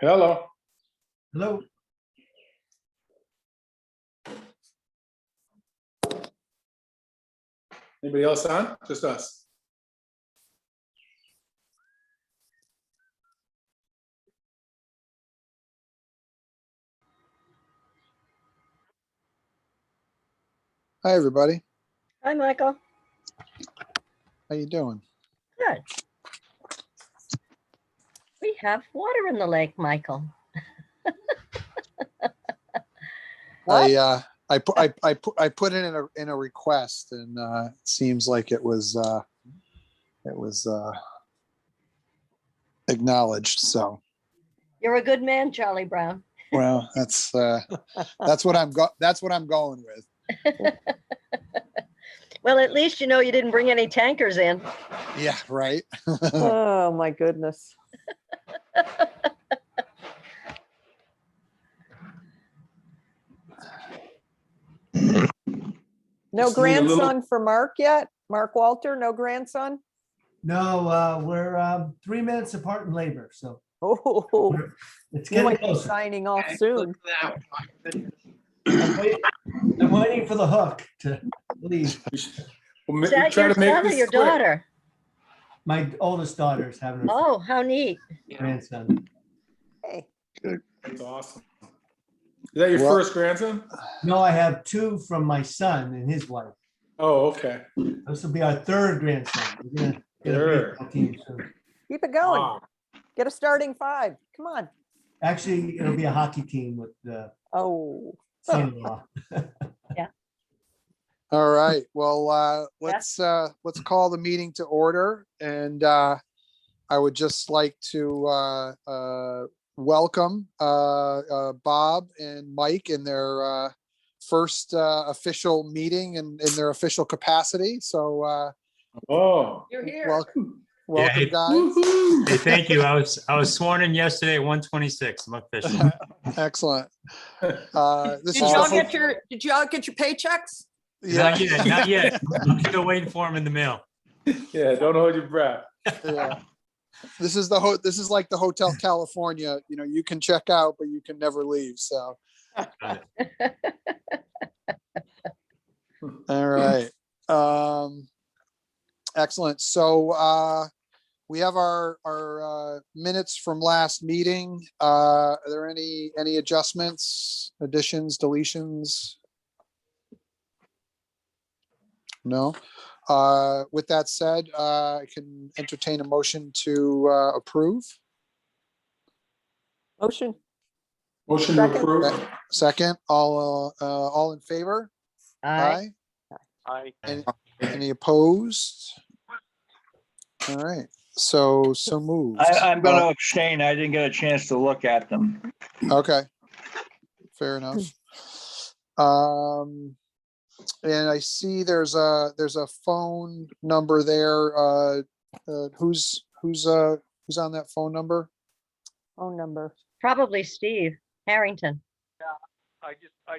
Hello. Hello. Anybody else on? Just us. Hi, everybody. Hi, Michael. How you doing? Good. We have water in the lake, Michael. I put it in a request, and it seems like it was acknowledged. So, You're a good man, Charlie Brown. well, that's what I'm going with. Well, at least you know you didn't bring any tankers in. Yeah, right. Oh, my goodness. No Just need a little- grandson for Mark yet? Mark Walter, no grandson? No, we're 3 minutes apart in labor, so Oh, it's you getting might be closer. signing off soon. I'm waiting for the hook to leave. Well, Is that try your to make son or this your quick. daughter? My oldest daughter is having a Oh, how neat. grandson. Hey, That's awesome. Is that your Well- first grandson? No, I have 2 from my son and his wife. Oh, okay. This will be our 3rd grandson. We're gonna get a Sure. baseball team soon. keep it going. Wow. Get a starting 5. Come on. Actually, it'll be a hockey team with the Oh, son-in-law. All right. Well, let's call the meeting to order, and I would just like to welcome Bob and Mike in their first official meeting in their official capacity. So Oh. You're here. welcome, hey. guys. Woohoo. Hey, thank you. I was sworn in yesterday at 1:26. I'm official. Excellent. This did is y'all the, get your paychecks? Not yet, not yet. I'm still waiting for him in the mail. Yeah, don't hold your breath. Yeah. This is like the Hotel California, you can check out, but you can never leave. So, Got it. all right. Excellent. So, we have our minutes from last meeting. Are there any adjustments, additions, deletions? No. With that said, I can entertain a motion to approve. Motion. Motion to Second. approve. Second, all in favor? Aye. Aye. Any opposed? All right, so moved. I'm going to abstain. I didn't get a chance to look at them. Okay, fair enough. And I see there's a phone number there. Who's on that phone number? Phone number. Probably Steve Harrington. I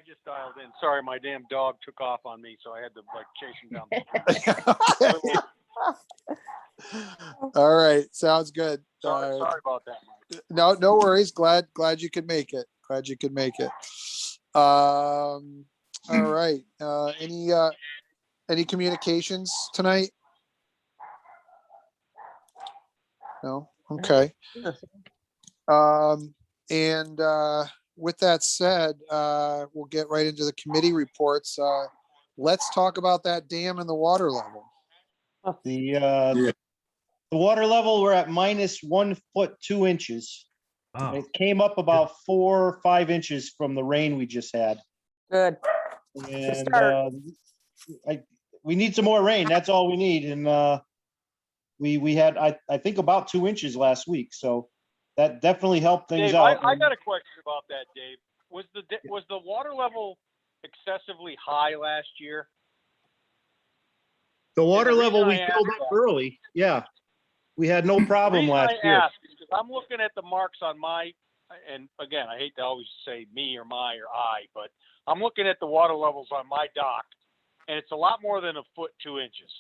just dialed in. Sorry, my damn dog took off on me, so I had to chase him down. Okay. All right, sounds good. Sorry about that, Mike. No worries. Glad you could make it. All right. Any communications tonight? No. Okay. And with that said, we'll get right into the committee reports. Let's talk about that dam and the water level. The water level, we're at -1 foot 2 inches. Oh, It came up about 4 or 5 inches from the rain we just had. Good. And start. we need some more rain. That's all we need. And we had, I think, about 2 inches last week. So that definitely helped things Dave, out. I got a question about that, Dave. Was the water level excessively high last year? The water the reason level we I filled asked up that- early. Yeah. We had no The problem reason last I year. ask is because I'm looking at the marks on my, and again, I hate to always say me or my or I, but I'm looking at the water levels on my dock, and it's a lot more than 1 foot 2 inches.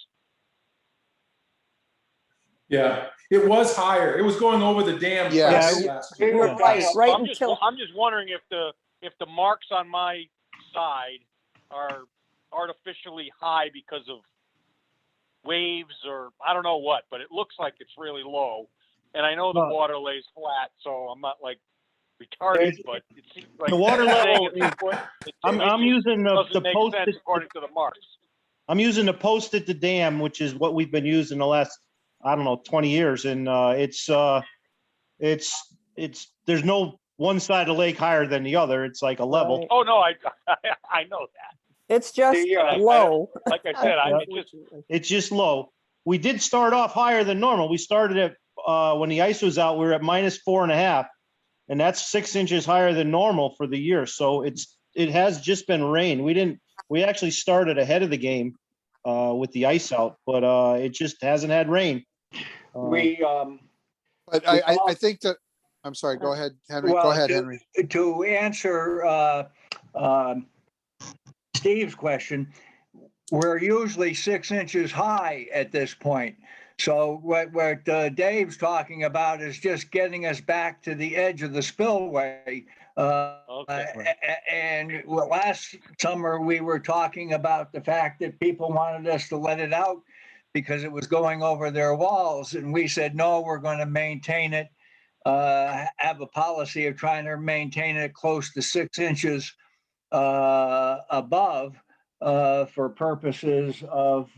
Yeah, it was higher. It was going over the dam. Yeah. first last year. We're right, right I'm just, until, I'm just wondering if the marks on my side are artificially high because of waves or I don't know what, but it looks like it's really low. And I know the Well- water lays flat, so I'm not like retarded, but it seems like The water saying level it's a is- foot, I'm it using the doesn't make post sense according to the marks. I'm using the post at the dam, which is what we've been using the last, I don't know, 20 years. And there's no one side of the lake higher than the other. It's like a level. Right. Oh, no, I know that. it's just Yeah, low. Like I said, I just, Unfortunately. It's just low. We did start off higher than normal. We started at, when the ice was out, we were at -4.5. And that's 6 inches higher than normal for the year. So it has just been rain. We actually started ahead of the game with the ice out, but it just hasn't had rain. But I think that, I'm sorry, go ahead, Henry. Go Well, ahead, to- Henry. To answer Steve's question, we're usually 6 inches high at this point. So what Dave's talking about is just getting us back to the edge of the spillway. Okay. And last summer, we were talking about the fact that people wanted us to let it out because it was going over their walls. And we said, no, we're going to maintain it, have a policy of trying to maintain it close to 6 inches above for purposes of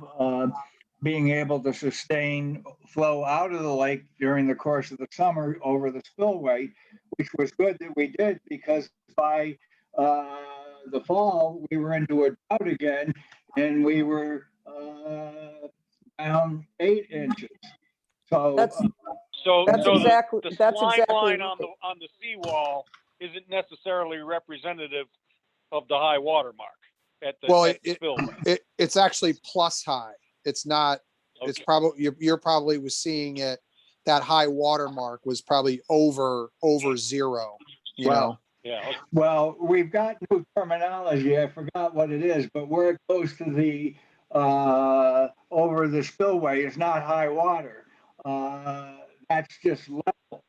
being able to sustain flow out of the lake during the course of the summer over the spillway, which was good that we did because by the fall, we were into a drought again and we were down 8 inches. So That's- So, That's so exactly- the that's slime exactly line right. on the seawall isn't necessarily representative of the high water mark at the, Well, at the spillway. It's actually plus high. It's not, it's Okay. probably, you're probably was seeing it, that high water mark was probably over zero, you know? Well, Yeah, okay. well, we've got new terminology. I forgot what it is, but where it goes to the over the spillway is not high water. That's just level.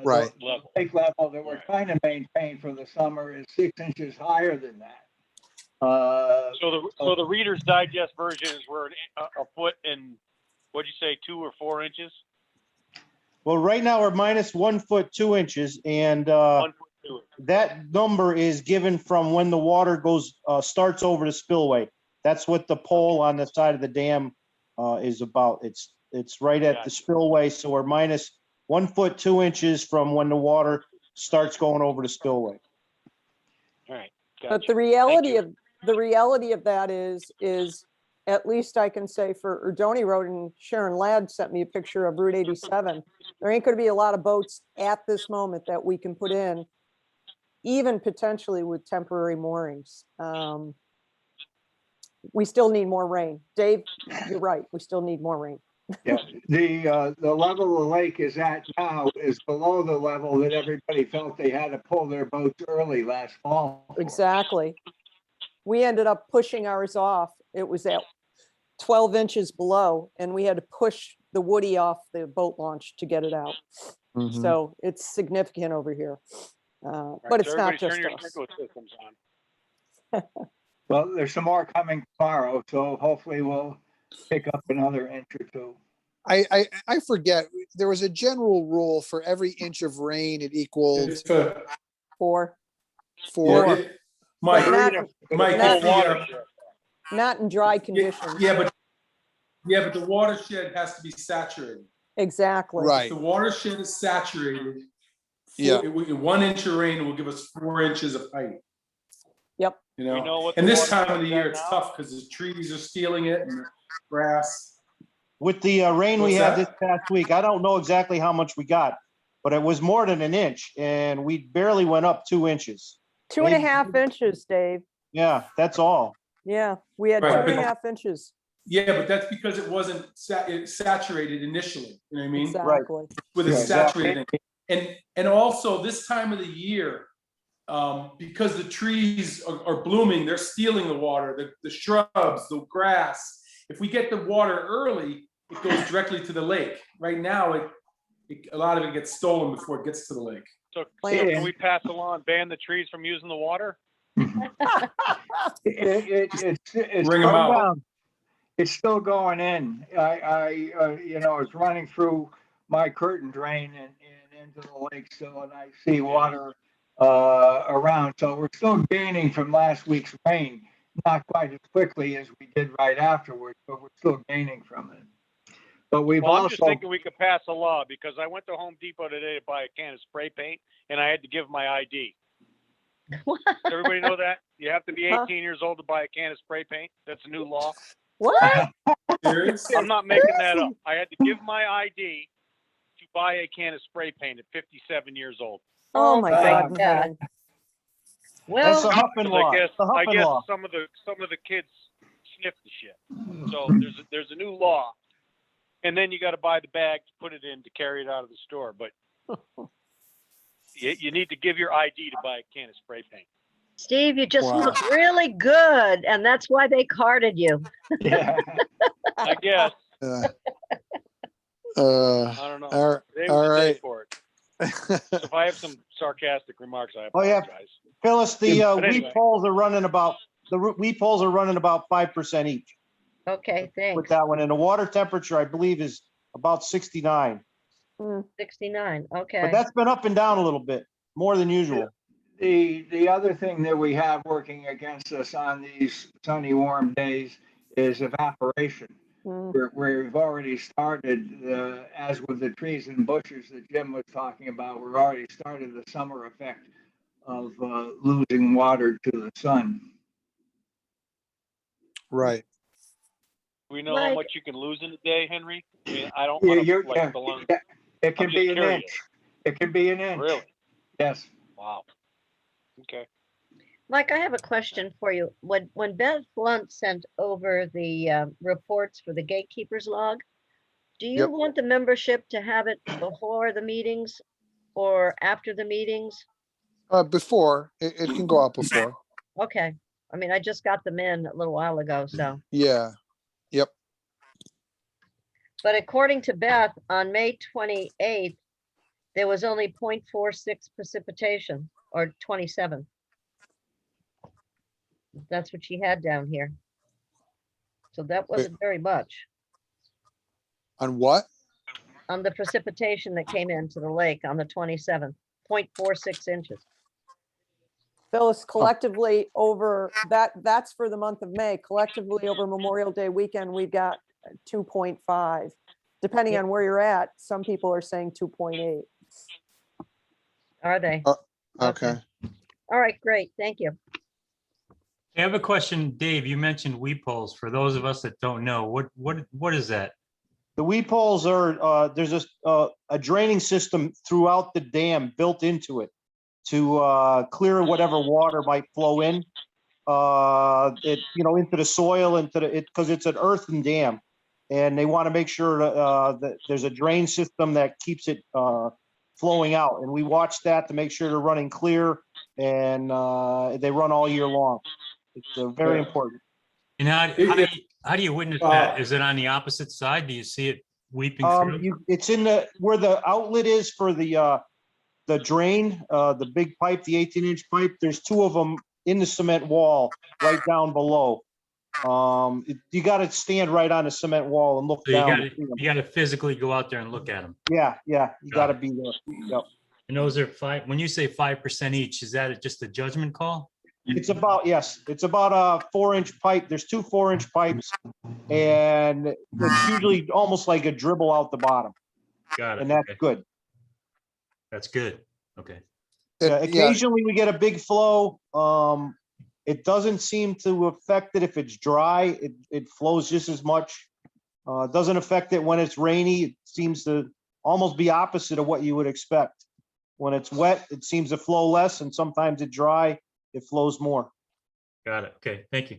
Right. The lake level that we're trying to maintain for the summer is 6 inches higher than that. So the Reader's Digest version is where a foot and, what'd you say, 2 or 4 inches? Well, right now we're -1 foot 2 inches, and 1 foot 2 inches. that number is given from when the water goes starts over the spillway. That's what the pole on the side of the dam is about. It's right at the Gotcha. spillway, so we're -1 foot 2 inches from when the water starts going over the spillway. All right. But gotcha. the reality you. of that is at least I can say for Erdoney Road, and Sharon Ladd sent me a picture of Route 87. There ain't gonna be a lot of boats at this moment that we can put in, even potentially with temporary moorings. We still need more rain. Dave, you're right. We still need more rain. Yeah, the level the lake is at now is below the level that everybody felt they had to pull their boats early last fall. for. Exactly. We ended up pushing ours off. It was at 12 inches below, and we had to push the woody off the boat launch to get it out. Mhm. So it's significant over here. All right, But it's so not everybody just turn your us. sprinkler systems on. Well, there's some more coming tomorrow, so hopefully we'll pick up another inch or two. I forget, there was a general rule for every inch of rain, it equaled It's for- Or 4. yeah, Mike, But not, Mike, not- the, not in dry conditions. yeah, but the watershed has to be saturated. Exactly. Right. If the watershed is saturated, Yeah. 1 inch of rain will give us 4 inches of height. Yep. You We know, know what and the this water time of the is at year, it's now? tough because the trees are stealing it and the grass. With the rain we What's had that? this past week, I don't know exactly how much we got, but it was more than an inch, and we barely went up 2 inches. 2.5 inches, Dave. Yeah, that's all. Yeah, we had Right, 2.5 inches. Yeah, but that's because it wasn't saturated initially, you know what I mean? Exactly. With it Yeah. saturating. And also this time of the year, because the trees are blooming, they're stealing the water, the shrubs, the grass. If we get the water early, it goes directly to the lake. Right now, a lot of it gets stolen before it gets to the lake. So Plants. can we pass along, ban the trees from using the water? It's Bring 'em still out. down. It's still going in. It's running through my curtain drain and into the lake still, and I see water around. So we're still gaining from last week's rain, not quite as quickly as we did right afterwards, but we're still gaining from it. But we've Well, I'm just also, thinking we could pass a law because I went to Home Depot today to buy a can of spray paint and I had to give my ID. Does everybody know that? You have to be Huh? 18 years old to buy a can of spray paint. That's a new law. What? Serious? I'm not making that up. I had to give my ID to buy a can of spray paint at 57 years old. Oh, my God. in God. heaven. That's Well, a Huffman Because law. I guess The Huffman law. some of the kids sniff the shit. So there's a new law, and then you got to buy the bag to put it in to carry it out of the store. But you need to give your ID to buy a can of spray paint. Steve, you just Wow. look really good, and that's why they carded you. yeah. I guess. Uh, I don't know. all They all was the day right. for it. So if I have some sarcastic remarks, I Oh, yeah. apologize. Phyllis, the But wheat anyway. poles are running about, wheat poles are running about 5% each Okay, with thanks. that one. And the water temperature, I believe, is about 69. 69, okay. But that's been up and down a little bit, more than usual. The other thing that we have working against us on these sunny, warm days is evaporation. Mm. We've already started, as with the trees and bushes that Jim was talking about, we've already started the summer effect of losing water to the sun. Right. Do we know how Mike. much you can lose in a day, Henry? I mean, I don't Yeah, want you're, to like belong. yeah, it can I'm be just an curious. inch. It can be an inch. Really? Yes. Wow. Okay. Mike, I have a question for you. When Beth Blunt sent over the reports for the gatekeepers log, do you Yep. want the membership to have it before the meetings or after the meetings? Before, it can go out before. Okay, I mean, I just got them in a little while ago, so. Yeah. Yep. But according to Beth, on May 28th, there was only 0.46 precipitation, or 27. That's what she had down here. So that wasn't very much On what? on the precipitation that came into the lake on the 27th, 0.46 inches. Phyllis, collectively over that's for the month of May. Collectively over Memorial Day weekend, we got 2.5. Depending on where you're at, some people are saying 2.8. Are they? Okay. All right, great. Thank you. I have a question, Dave. You mentioned weed poles. For those of us that don't know, what is that? The weed poles are, there's a draining system throughout the dam built into it to clear whatever water might flow in, into the soil, because it's an earthen dam. And they want to make sure that there's a drain system that keeps it flowing out. And we watch that to make sure they're running clear, and they run all year long. It's very important. And how do you witness that? Is it on the opposite side? Do you see it weeping through? It's in where the outlet is for the drain, the big pipe, the 18-inch pipe. There's two of them in the cement wall right down below. You got to stand right on the cement wall and look So you down. got to physically go out there and look at them. Yeah, you got to be there. Yep. And those are when you say 5% each, is that just a judgment call? It's about a 4-inch pipe. There's two 4-inch pipes, and it's usually almost like a dribble out the bottom, Got it. and that's Okay. good. That's good. Okay. Yeah, occasionally we get a big flow. It doesn't seem to affect it if it's dry. It flows just as much. It doesn't affect it when it's rainy. It seems to almost be opposite of what you would expect. When it's wet, it seems to flow less, and sometimes it's dry, it flows more. Got it. Okay. Thank you.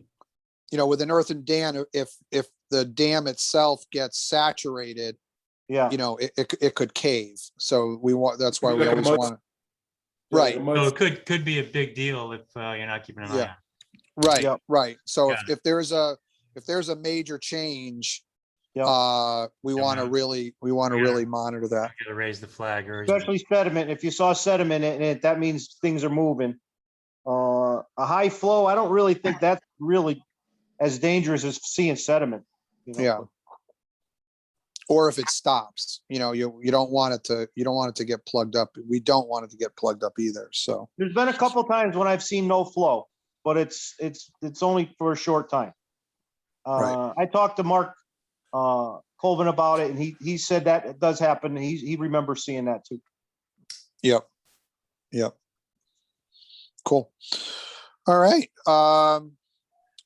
With an earthen dam, if the dam itself gets saturated, Yeah. it could cave. So that's why we Like a always mud- want to. Yeah, Right. the So mud- it could be a big deal if you're not keeping an eye on it. Right. Yep. Right. So Got if there's a major change, Yeah. we want to Yeah. really monitor that. Gotta raise the flag or. Especially sediment. If you saw sediment in it, that means things are moving. A high flow, I don't really think that's really as dangerous as seeing sediment. Yeah. Or if it stops, you don't want it to get plugged up. We don't want it to get plugged up either. So There's been a couple times when I've seen no flow, but it's only for a short time. Right. I talked to Mark Colvin about it, and he said that it does happen. He remembers seeing that too. Yep. Cool. All right.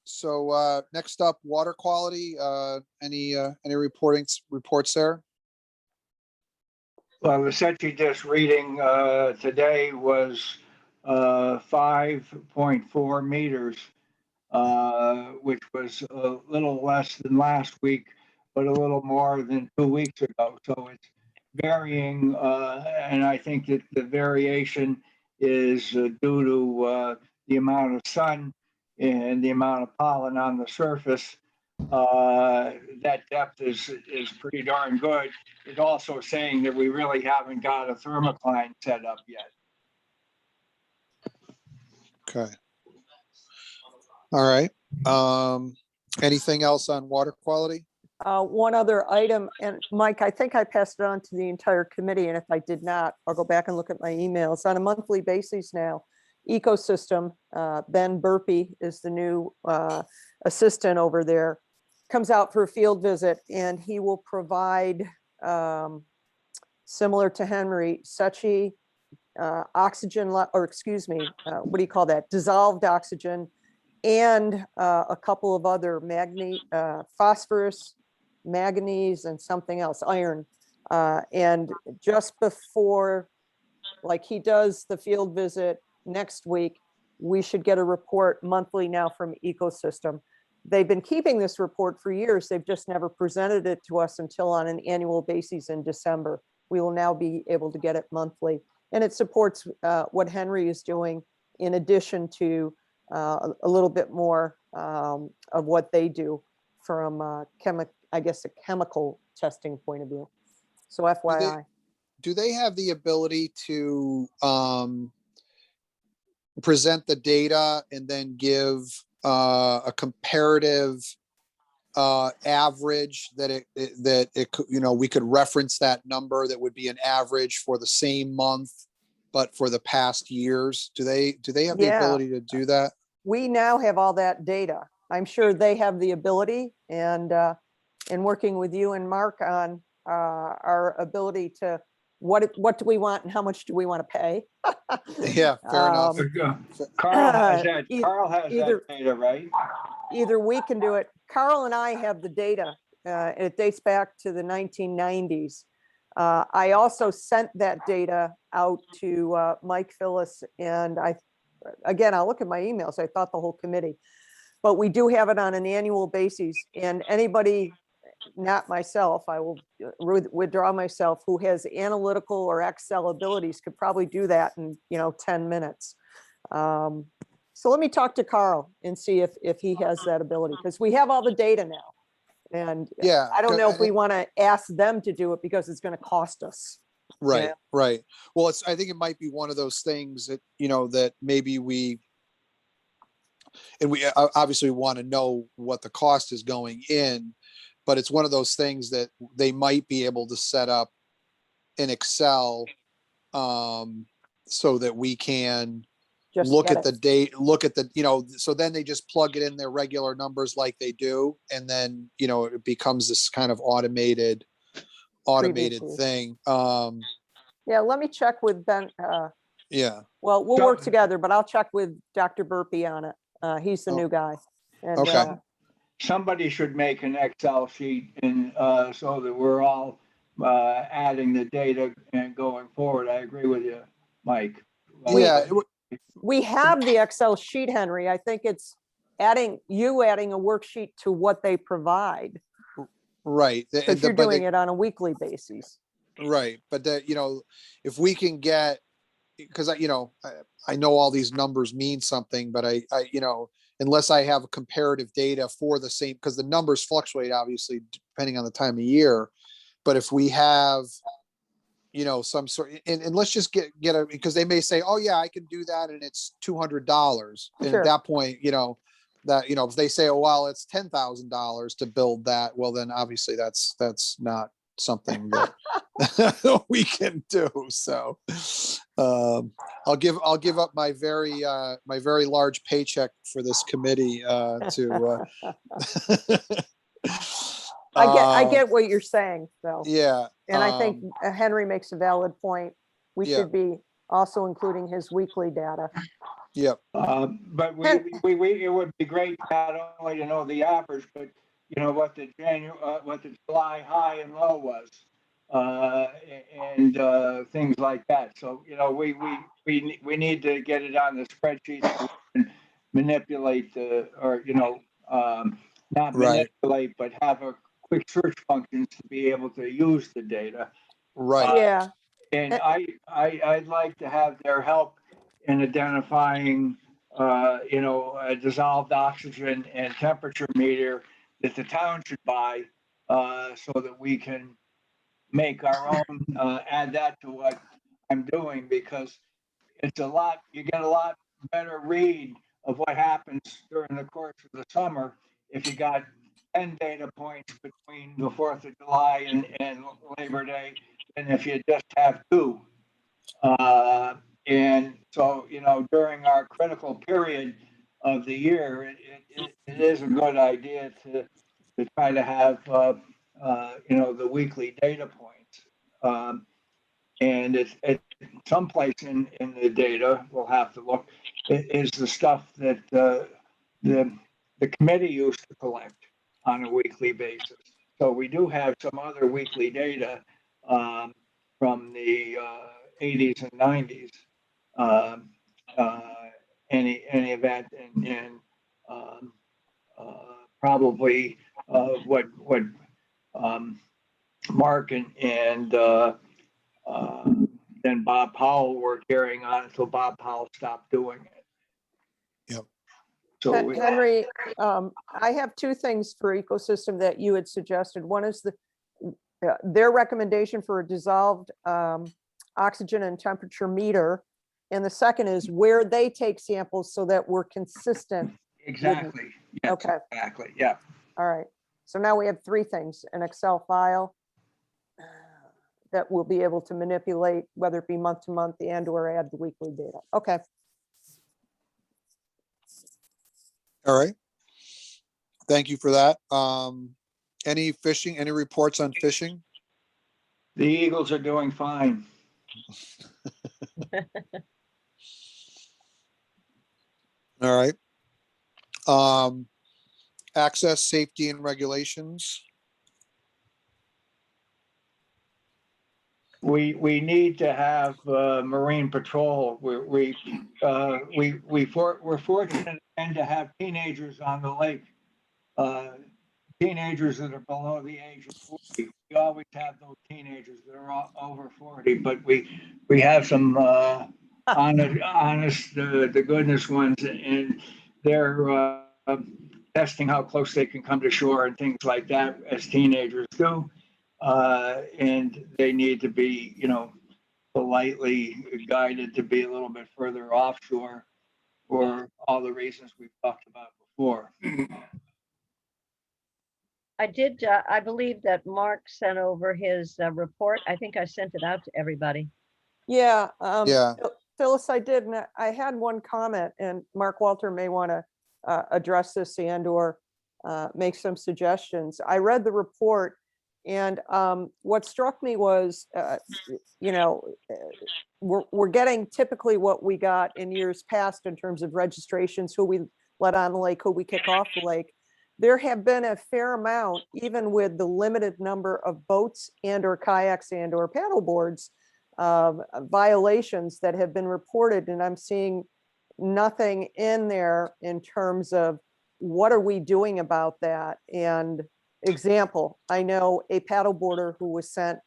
So next up, water quality. Any reports there? Well, the set you just reading today was 5.4 meters, which was a little less than last week, but a little more than 2 weeks ago. So it's varying, and I think that the variation is due to the amount of sun and the amount of pollen on the surface. That depth is pretty darn good. It's also saying that we really haven't got a thermocline set up yet. Okay. All right. Anything else on water quality? One other item, and Mike, I think I passed it on to the entire committee, and if I did not, I'll go back and look at my emails. On a monthly basis now, Ecosystem, Ben Burpee is the new assistant over there, comes out for a field visit, and he will provide, similar to Henry, Sechi oxygen, or excuse me, what do you call that? Dissolved oxygen, and a couple of other phosphorus, manganese, and something else, iron. And just before, like he does the field visit next week, we should get a report monthly now from Ecosystem. They've been keeping this report for years. They've just never presented it to us until on an annual basis in December. We will now be able to get it monthly. And it supports what Henry is doing in addition to a little bit more of what they do from a chemical testing point of view. So FYI. Do they have the ability to present the data and then give a comparative average that we could reference that number that would be an average for the same month, but for the past years? Do they have the ability to do that? We now have all that data. I'm sure they have the ability, and in working with you and Mark on our ability to what do we want and how much do we want to pay? Yeah, fair enough. Carl has that. Carl has either- that data, right? Either we can do it. Carl and I have the data. It dates back to the 1990s. I also sent that data out to Mike Phyllis, and I'll look at my emails. I thought the whole committee, but we do have it on an annual basis, and anybody, not myself, I will withdraw myself, who has analytical or Excel abilities could probably do that in 10 minutes. So let me talk to Carl and see if he has that ability, because we have all the data now. And Yeah, I don't know if we want to ask them to do it because it's going to cost us. Right, Yeah. right. Well, I think it might be one of those things that, that maybe we obviously want to know what the cost is going in, but it's one of those things that they might be able to set up in Excel so that we can Just look get at the it. date, so then they just plug it in their regular numbers like they do. And then, it becomes this kind of automated Previously. thing. Yeah, let me check with Ben. Yeah. Well, we'll So- work together, but I'll check with Dr. Burpee on it. He's the Oh. new guy. And, Okay. Somebody should make an Excel sheet and so that we're all adding the data and going forward. I agree with you, Mike. Yeah. we have the Excel sheet, Henry. I think it's adding a worksheet to what they provide, Right. because you're doing it on a weekly basis. Right. But if we can get, because I know all these numbers mean something, but unless I have comparative data for the same, because the numbers fluctuate obviously depending on the time of year. But if we have, some sort, and let's just get a, because they may say, oh yeah, I can do that and it's $200. And Sure. at that point, if they say, oh, well, it's $10,000 to build that, well, then obviously that's not something that we can do. So I'll give up my very large paycheck for this committee to I get what you're saying, though. yeah. And I think Henry makes a valid point. We Yeah. should be also including his weekly data. Yep. But it would be great not only to know the average, but what the July high and low was, and things like that. So we need to get it on the spreadsheet so we can manipulate not Right. manipulate, but have a quick search functions to be able to use the data. Right. Yeah, And I'd like to have their help in identifying, a dissolved oxygen and temperature meter that the town should buy, so that we can make our own, add that to what I'm doing, because you get a lot better read of what happens during the course of the summer if you got 10 data points between the 4th of July and Labor Day than if you just have 2. And so, during our critical period of the year, it is a good idea to try to have, the weekly data points. And it's someplace in the data, we'll have to look, is the stuff that the committee used to collect on a weekly basis. So we do have some other weekly data from the 80s and 90s. Any event, and probably what Mark and then Bob Powell were carrying on until Bob Powell stopped doing it. Yep. So Henry, I have 2 things for ecosystem that you had suggested. One is their recommendation for a dissolved oxygen and temperature meter. And the second is where they take samples so that we're consistent. exactly. Yes, Okay. exactly. Yeah. All right. So now we have 3 things: an Excel file that we'll be able to manipulate, whether it be month to month and/or add the weekly data. Okay. All right. Thank you for that. Any reports on fishing? The Eagles are doing fine. All right. Access, safety and regulations. We need to have Marine Patrol. We're fortunate and to have teenagers on the lake. Teenagers that are below the age of 40. We always have those teenagers that are over 40, but we have some honest the goodness ones, and they're testing how close they can come to shore and things like that, as teenagers do. And they need to be, politely guided to be a little bit further offshore for all the reasons we've talked about before. I believe that Mark sent over his report. I think I sent it out to everybody. Yeah. Yeah. Phyllis, I did. And I had one comment, and Mark Walter may want to address this and/or make some suggestions. I read the report, and what struck me was, we're getting typically what we got in years past in terms of registrations, who we let on the lake, who we kick off the lake. There have been a fair amount, even with the limited number of boats and/or kayaks and/or paddle boards, violations that have been reported, and I'm seeing nothing in there in terms of what are we doing about that. And example, I know a paddleboarder who was sent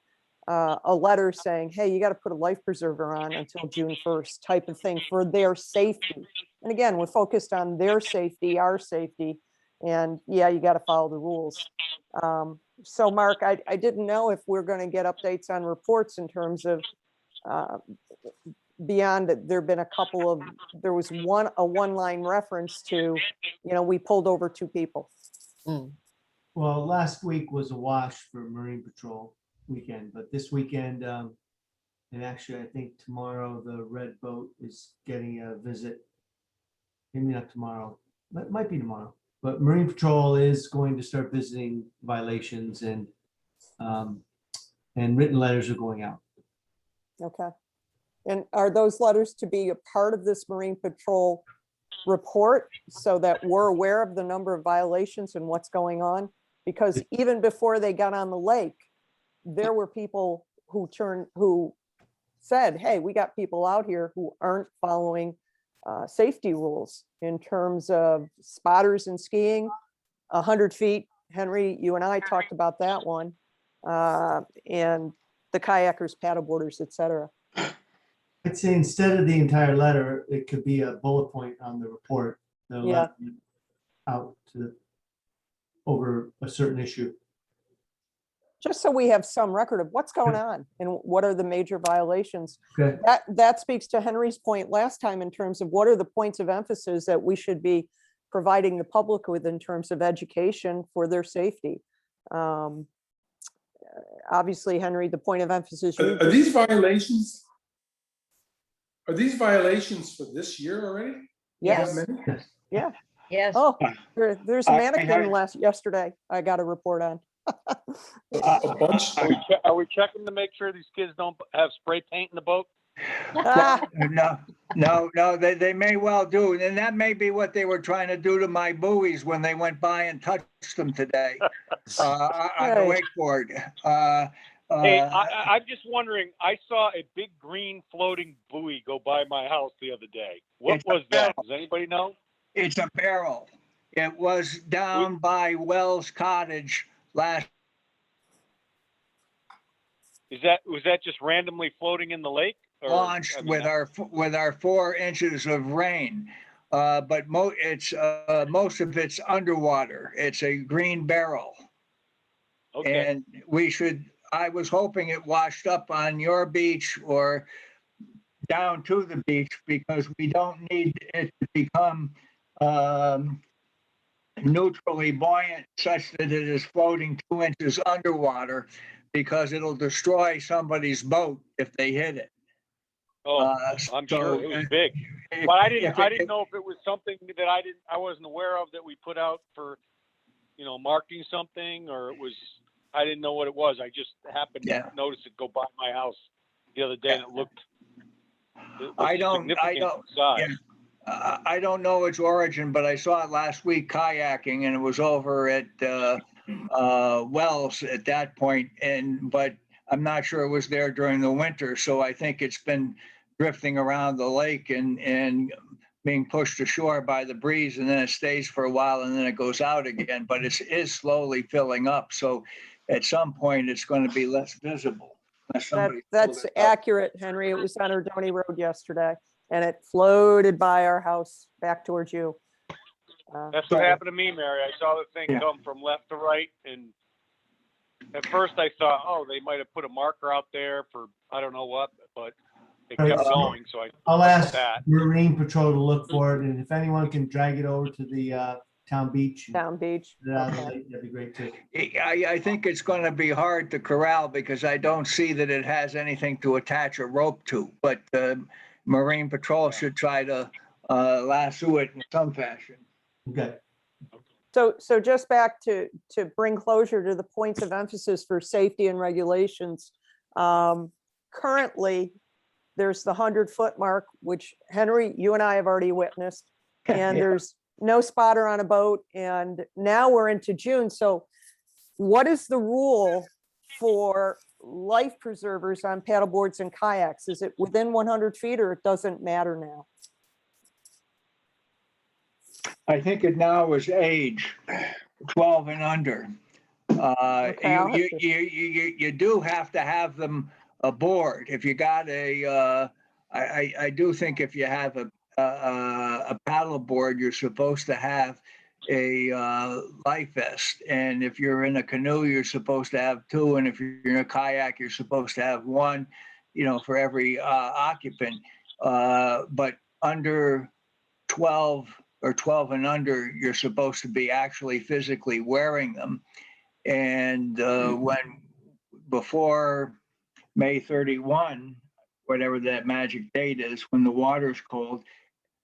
a letter saying, hey, you got to put a life preserver on until June 1st type of thing for their safety. And again, we're focused on their safety, our safety, and yeah, you got to follow the rules. So Mark, I didn't know if we're going to get updates on reports in terms of beyond that. There've been a couple of, there was a one-line reference to, we pulled over 2 people. Well, last week was a wash for Marine Patrol weekend, but this weekend, and actually I think tomorrow the red boat is getting a visit. Maybe not tomorrow, but it might be tomorrow. But Marine Patrol is going to start visiting violations, and written letters are going out. Okay. And are those letters to be a part of this Marine Patrol report so that we're aware of the number of violations and what's going on? Because even before they got on the lake, there were people who said, hey, we got people out here who aren't following safety rules in terms of spotters and skiing, 100 feet. Henry, you and I talked about that one, and the kayakers, paddleboarders, et cetera. I'd say instead of the entire letter, it could be a bullet point on the report. That'll Yeah. let you out to over a certain issue. Just so we have some record of what's going on and what are the major violations. Okay. That speaks to Henry's point last time in terms of what are the points of emphasis that we should be providing the public with in terms of education for their safety. Obviously, Henry, the point of emphasis. Are these violations? Are these violations for this year already? Yes. That many? Yeah. Yes. Oh, there's a I mannequin have- yesterday. I got a report on. A bunch. Are we checking to make sure these kids don't have spray paint in the boat? Ah, No, they may well do. And that may be what they were trying to do to my buoys when they went by and touched them today on the Hey. wakeboard. Hey, I'm just wondering, I saw a big green floating buoy go by my house the other day. What It's a was that? Does anybody know? It's a barrel. It was down by Wells Cottage last. Was that just randomly floating in the lake? Or, Launched I mean, with our 4 inches of rain. But most of it's underwater. It's a green barrel. Okay. And I was hoping it washed up on your beach or down to the beach, because we don't need it to become neutrally buoyant such that it is floating 2 inches underwater, because it'll destroy somebody's boat if they hit it. Oh, I'm sure it was big, but I didn't know if it was something that I wasn't aware of that we put out for, marking something, or it was, I didn't know what it was. I just happened to notice it go by my house the other day, and it looked I don't significant size. I don't know its origin, but I saw it last week kayaking, and it was over at Wells at that point. But I'm not sure it was there during the winter, so I think it's been drifting around the lake and being pushed ashore by the breeze, and then it stays for a while, and then it goes out again. But it is slowly filling up, so at some point it's going to be less visible. that's accurate, Henry. It was on Erdoney Road yesterday, and it floated by our house back towards you. That's what happened to me, Mary. I saw the thing come from left to right, and at first I thought, oh, they might have put a marker out there for I don't know what, but it kept going. So I'll ask Marine Patrol to look for it, and if anyone can drag it over to the town beach. Town beach. That'd be great too. I think it's going to be hard to corral, because I don't see that it has anything to attach a rope to, but Marine Patrol should try to lasso it in some fashion. Okay. So just back to bring closure to the points of emphasis for safety and regulations. Currently, there's the 100-foot mark, which Henry, you and I have already witnessed, and there's no spotter on a boat. And now we're into June. So what is the rule for life preservers on paddleboards and kayaks? Is it within 100 feet, or it doesn't matter now? I think it now is age 12 and under. Okay, I'll have You do have to have them aboard. If you got I do think if you have a paddle board, you're supposed to have a life vest. And if you're in a canoe, you're supposed to have two. And if you're in a kayak, you're supposed to have one, for every occupant. But under 12 or 12 and under, you're supposed to be actually physically wearing them. And before May 31, whatever that magic date is, when the water's cold,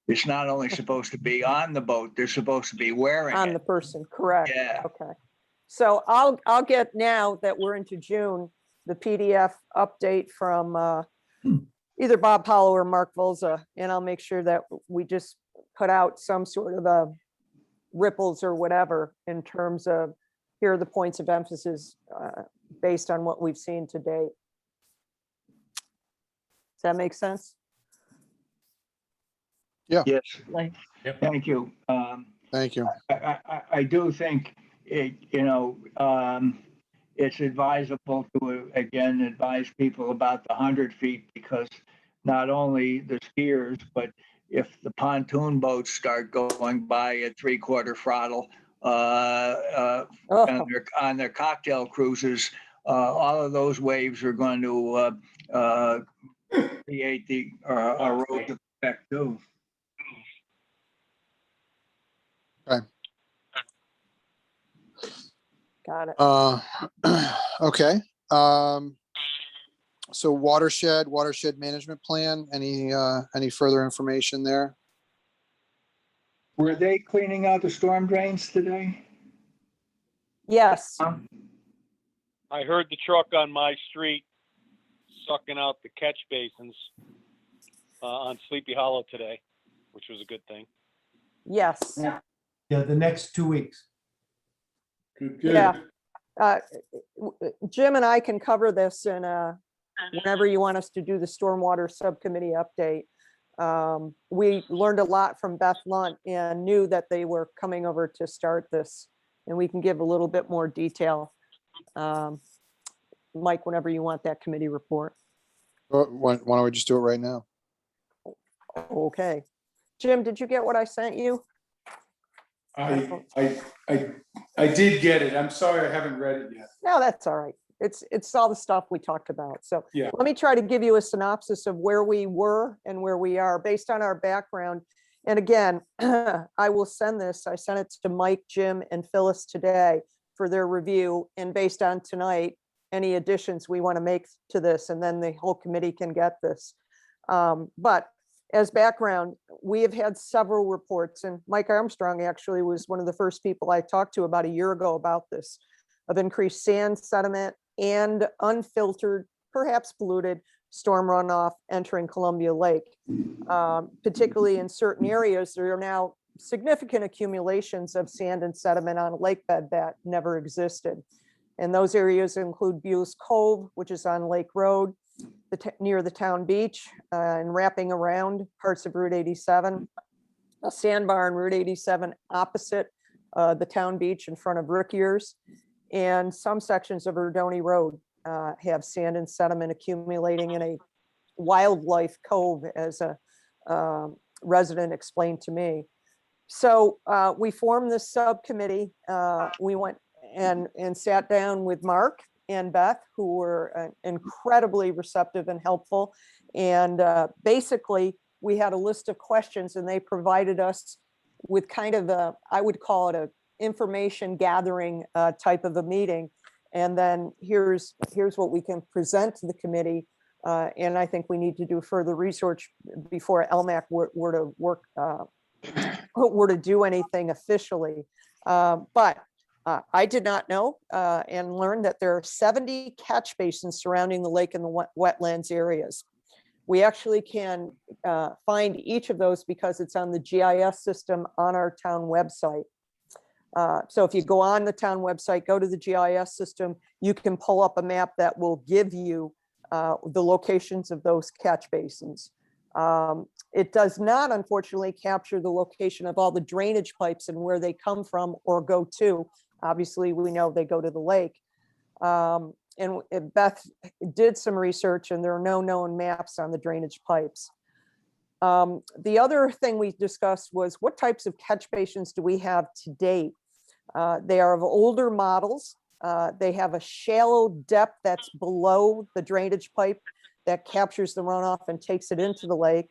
it's not only supposed to be on the boat, they're supposed to be wearing on it. the person, correct? Yeah. Okay. So I'll get, now that we're into June, the PDF update from either Bob Powell or Mark Volza, and I'll make sure that we just put out some sort of a ripples or whatever in terms of, here are the points of emphasis based on what we've seen to date. Does that make sense? Yes, Like, thank you. Thank you. I do think it's advisable to, again, advise people about the 100 feet, because not only the skiers, but if the pontoon boats start going by at 3/4 throttle Oh, on their cocktail cruises, all of those waves are going to create the erosion effect too. got it. Okay. So watershed management plan, any further information there? Were they cleaning out the storm drains today? Yes, I heard the truck on my street sucking out the catch basins on Sleepy Hollow today, which was a good thing. yes. Yeah, the next 2 weeks. Good, Yeah. good. Jim and I can cover this in whenever you want us to do the stormwater subcommittee update. We learned a lot from Beth Lunt and knew that they were coming over to start this, and we can give a little bit more detail. Mike, whenever you want that committee report. Why don't we just do it right now? Okay. Jim, did you get what I sent you? I did get it. I'm sorry I haven't read it yet. No, that's all right. It's all the stuff we talked about. So Yeah. let me try to give you a synopsis of where we were and where we are based on our background. And again, I will send this. I sent it to Mike, Jim, and Phyllis today for their review. And based on tonight, any additions we want to make to this, and then the whole committee can get this. But as background, we have had several reports, and Mike Armstrong actually was one of the first people I talked to about a year ago about this, of increased sand sediment and unfiltered, perhaps polluted storm runoff entering Columbia Lake. Particularly in certain areas, there are now significant accumulations of sand and sediment on a lake bed that never existed. And those areas include Bewes Cove, which is on Lake Road, near the town beach, and wrapping around parts of Route 87, a sandbar on Route 87 opposite the town beach in front of Rickiers, and some sections of Erdoney Road have sand and sediment accumulating in a wildlife cove, as a resident explained to me. So we formed this subcommittee. We went and sat down with Mark and Beth, who were incredibly receptive and helpful. And basically, we had a list of questions, and they provided us with kind of a, I would call it a information gathering type of a meeting. And then here's what we can present to the committee. And I think we need to do further research before LMAC were to work, were to do anything officially. But I did not know and learned that there are 70 catch basins surrounding the lake and the wetlands areas. We actually can find each of those because it's on the GIS system on our town website. So if you go on the town website, go to the GIS system, you can pull up a map that will give you the locations of those catch basins. It does not, unfortunately, capture the location of all the drainage pipes and where they come from or go to, Obviously, we know they go to the lake. And Beth did some research, and there are no known maps on the drainage pipes. The other thing we discussed was what types of catch basins do we have to date? They are of older models. They have a shallow depth that's below the drainage pipe that captures the runoff and takes it into the lake.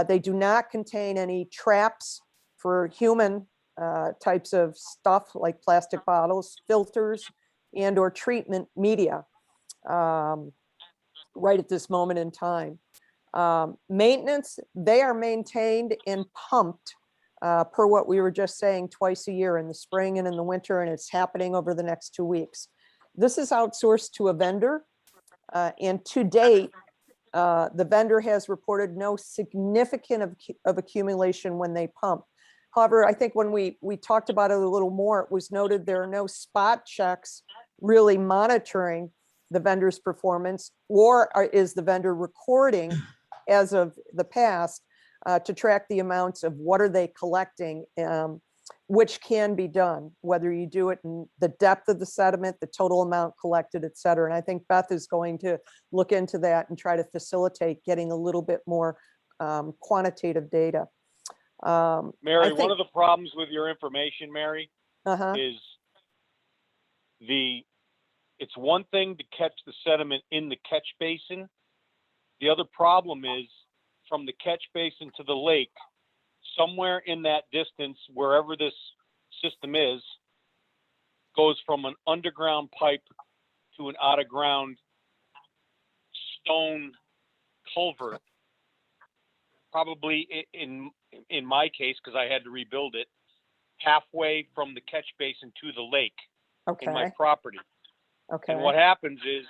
They do not contain any traps for human types of stuff like plastic bottles, filters, and or treatment media right at this moment in time. Maintenance, they are maintained and pumped per what we were just saying, twice a year in the spring and in the winter, and it's happening over the next 2 weeks. This is outsourced to a vendor, and to date, the vendor has reported no significant of accumulation when they pump. However, I think when we talked about it a little more, it was noted there are no spot checks really monitoring the vendor's performance, or is the vendor recording as of the past to track the amounts of what are they collecting, which can be done, whether you do it in the depth of the sediment, the total amount collected, et cetera. And I think Beth is going to look into that and try to facilitate getting a little bit more quantitative data. Mary, one of the problems with your information, Mary, is it's one thing to catch the sediment in the catch basin. The other problem is from the catch basin to the lake, somewhere in that distance, wherever this system is, goes from an underground pipe to an out of ground stone culvert. Probably in my case, because I had to rebuild it, halfway from the catch basin to the lake in my property. Okay. And what happens is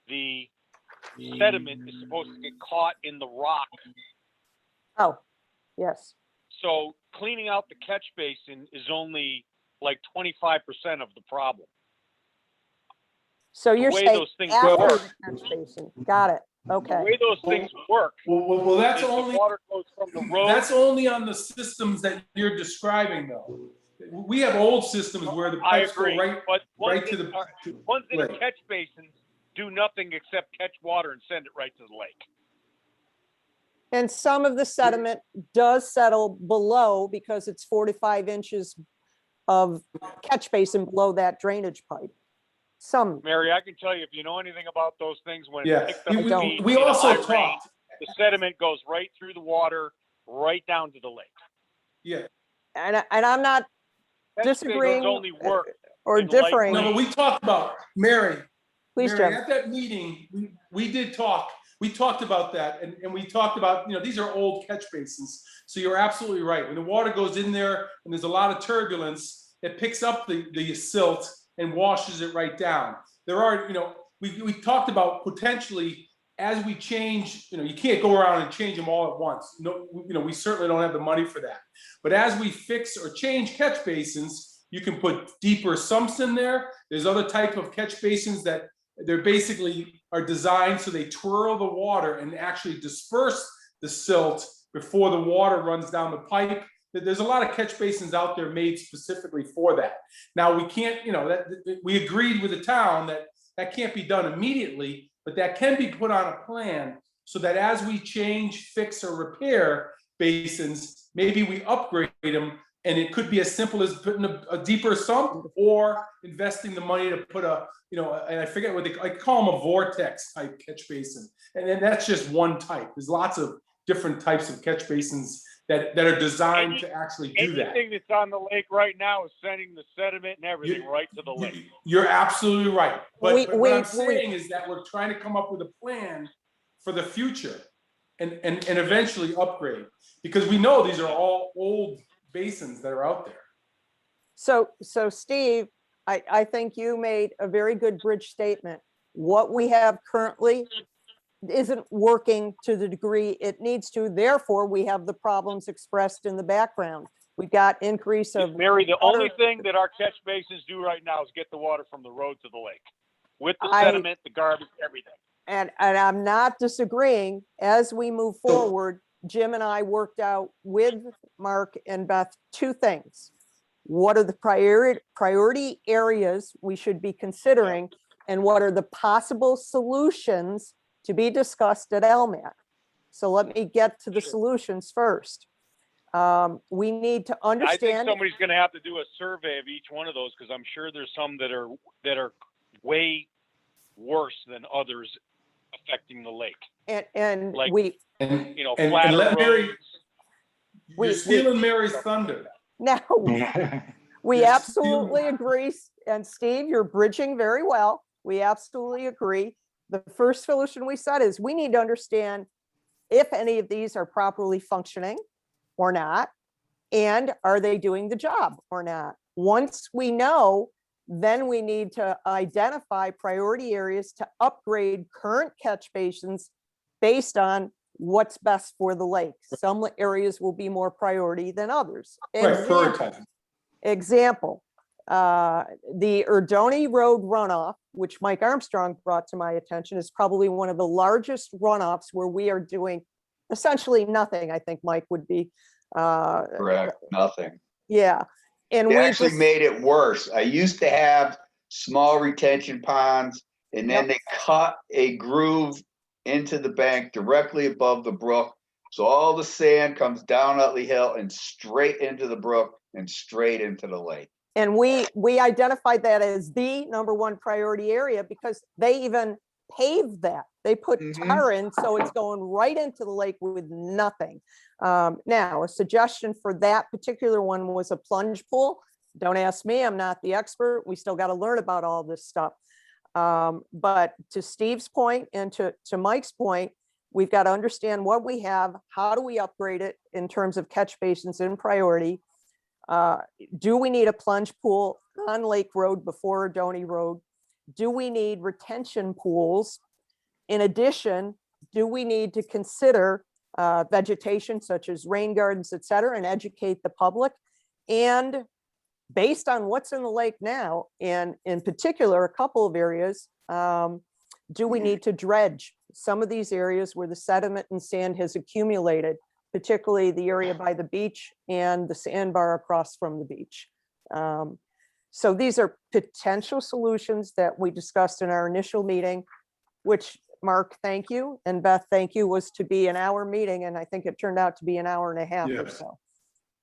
the sediment is supposed to get caught in the rock. Oh, yes. So cleaning out the catch basin is only like 25% of the problem. So you're way saying those things after work. the catch basin. Got it. The Okay. way those things work Well, that's is the only, water goes from the road. that's only on the systems that you're describing though. We have old systems where the I pipes go agree, right, but right to the. ones in lake. catch basins do nothing except catch water and send it right to the lake. And some of the sediment does settle below because it's 45 inches of catch basin below that drainage pipe. Some, Mary, I can tell you, if you know anything about those things, when Yeah, it's picked up don't. speed we in a also high rain, talked, the sediment goes right through the water, right down to the lake. yeah. and I'm not Catch disagreeing basins only work or in light differing. No, but we talked about, Mary, Please, Mary, Jim. at that meeting, we did talk, we talked about that, and we talked about, these are old catch basins. So you're absolutely right. When the water goes in there and there's a lot of turbulence, it picks up the silt and washes it right down. There are, we talked about potentially, as we change, you can't go around and change them all at once. No, we certainly don't have the money for that. But as we fix or change catch basins, you can put deeper sumps in there. There's other type of catch basins that they're basically are designed so they twirl the water and actually disperse the silt before the water runs down the pipe. There's a lot of catch basins out there made specifically for that. Now we can't, we agreed with the town that can't be done immediately, but that can be put on a plan so that as we change, fix, or repair basins, maybe we upgrade them. And it could be as simple as putting a deeper sump or investing the money to put and I forget what I call them a vortex type catch basin. And then that's just one type. There's lots of different types of catch basins that are designed to actually do that. Anything that's on the lake right now is sending the sediment and everything right to the lake. You're absolutely right. But what I'm we- saying is that we're trying to come up with a plan for the future and eventually upgrade, because we know these are all old basins that are out there. So Steve, I think you made a very good bridge statement. What we have currently isn't working to the degree it needs to. Therefore, we have the problems expressed in the background. We've got increase of. Mary, the only thing that our catch basins do right now is get the water from the road to the lake with the sediment, the garbage, everything. And I'm not disagreeing. As we move forward, Jim and I worked out with Mark and Beth two things. what are the priority areas we should be considering, and what are the possible solutions to be discussed at LMAC. So let me get to the solutions first. We need to I think understand. somebody's gonna have to do a survey of each one of those, because I'm sure there's some that are way worse than others affecting the lake. And Like, we, And, You know, and flatter let Mary, roads. you're stealing Mary's thunder. now, we Yes. absolutely agree. And Steve, you're bridging very well. We absolutely agree. The first solution we said is we need to understand if any of these are properly functioning or not, and are they doing the job or not? Once we know, then we need to identify priority areas to upgrade current catch basins based on what's best for the lake. Some areas will be more priority than others. Right, prioritize. Example, the Erdoney Road runoff, which Mike Armstrong brought to my attention, is probably one of the largest runoffs where we are doing essentially nothing. I think Mike would be. Correct, nothing. Yeah. And They we actually just, made it worse. I used to have small retention ponds, and then Yep. they cut a groove into the bank directly above the brook. So all the sand comes down Utley Hill and straight into the brook and straight into the lake. and we identified that as the #1 priority area because they even paved that. They put Mhm. tar in, so it's going right into the lake with nothing. Now, a suggestion for that particular one was a plunge pool. Don't ask me, I'm not the expert. We still got to learn about all this stuff. But to Steve's point and to Mike's point, we've got to understand what we have. How do we upgrade it in terms of catch basins in priority? Do we need a plunge pool on Lake Road before Erdoney Road? Do we need retention pools? In addition, do we need to consider vegetation such as rain gardens, et cetera, and educate the public? And based on what's in the lake now, and in particular, a couple of areas, do we need to dredge some of these areas where the sediment and sand has accumulated, particularly the area by the beach and the sandbar across from the beach? So these are potential solutions that we discussed in our initial meeting, which, Mark, thank you, and Beth, thank you, was to be an hour meeting, and I think it turned out to be an hour and a half or Yes. so.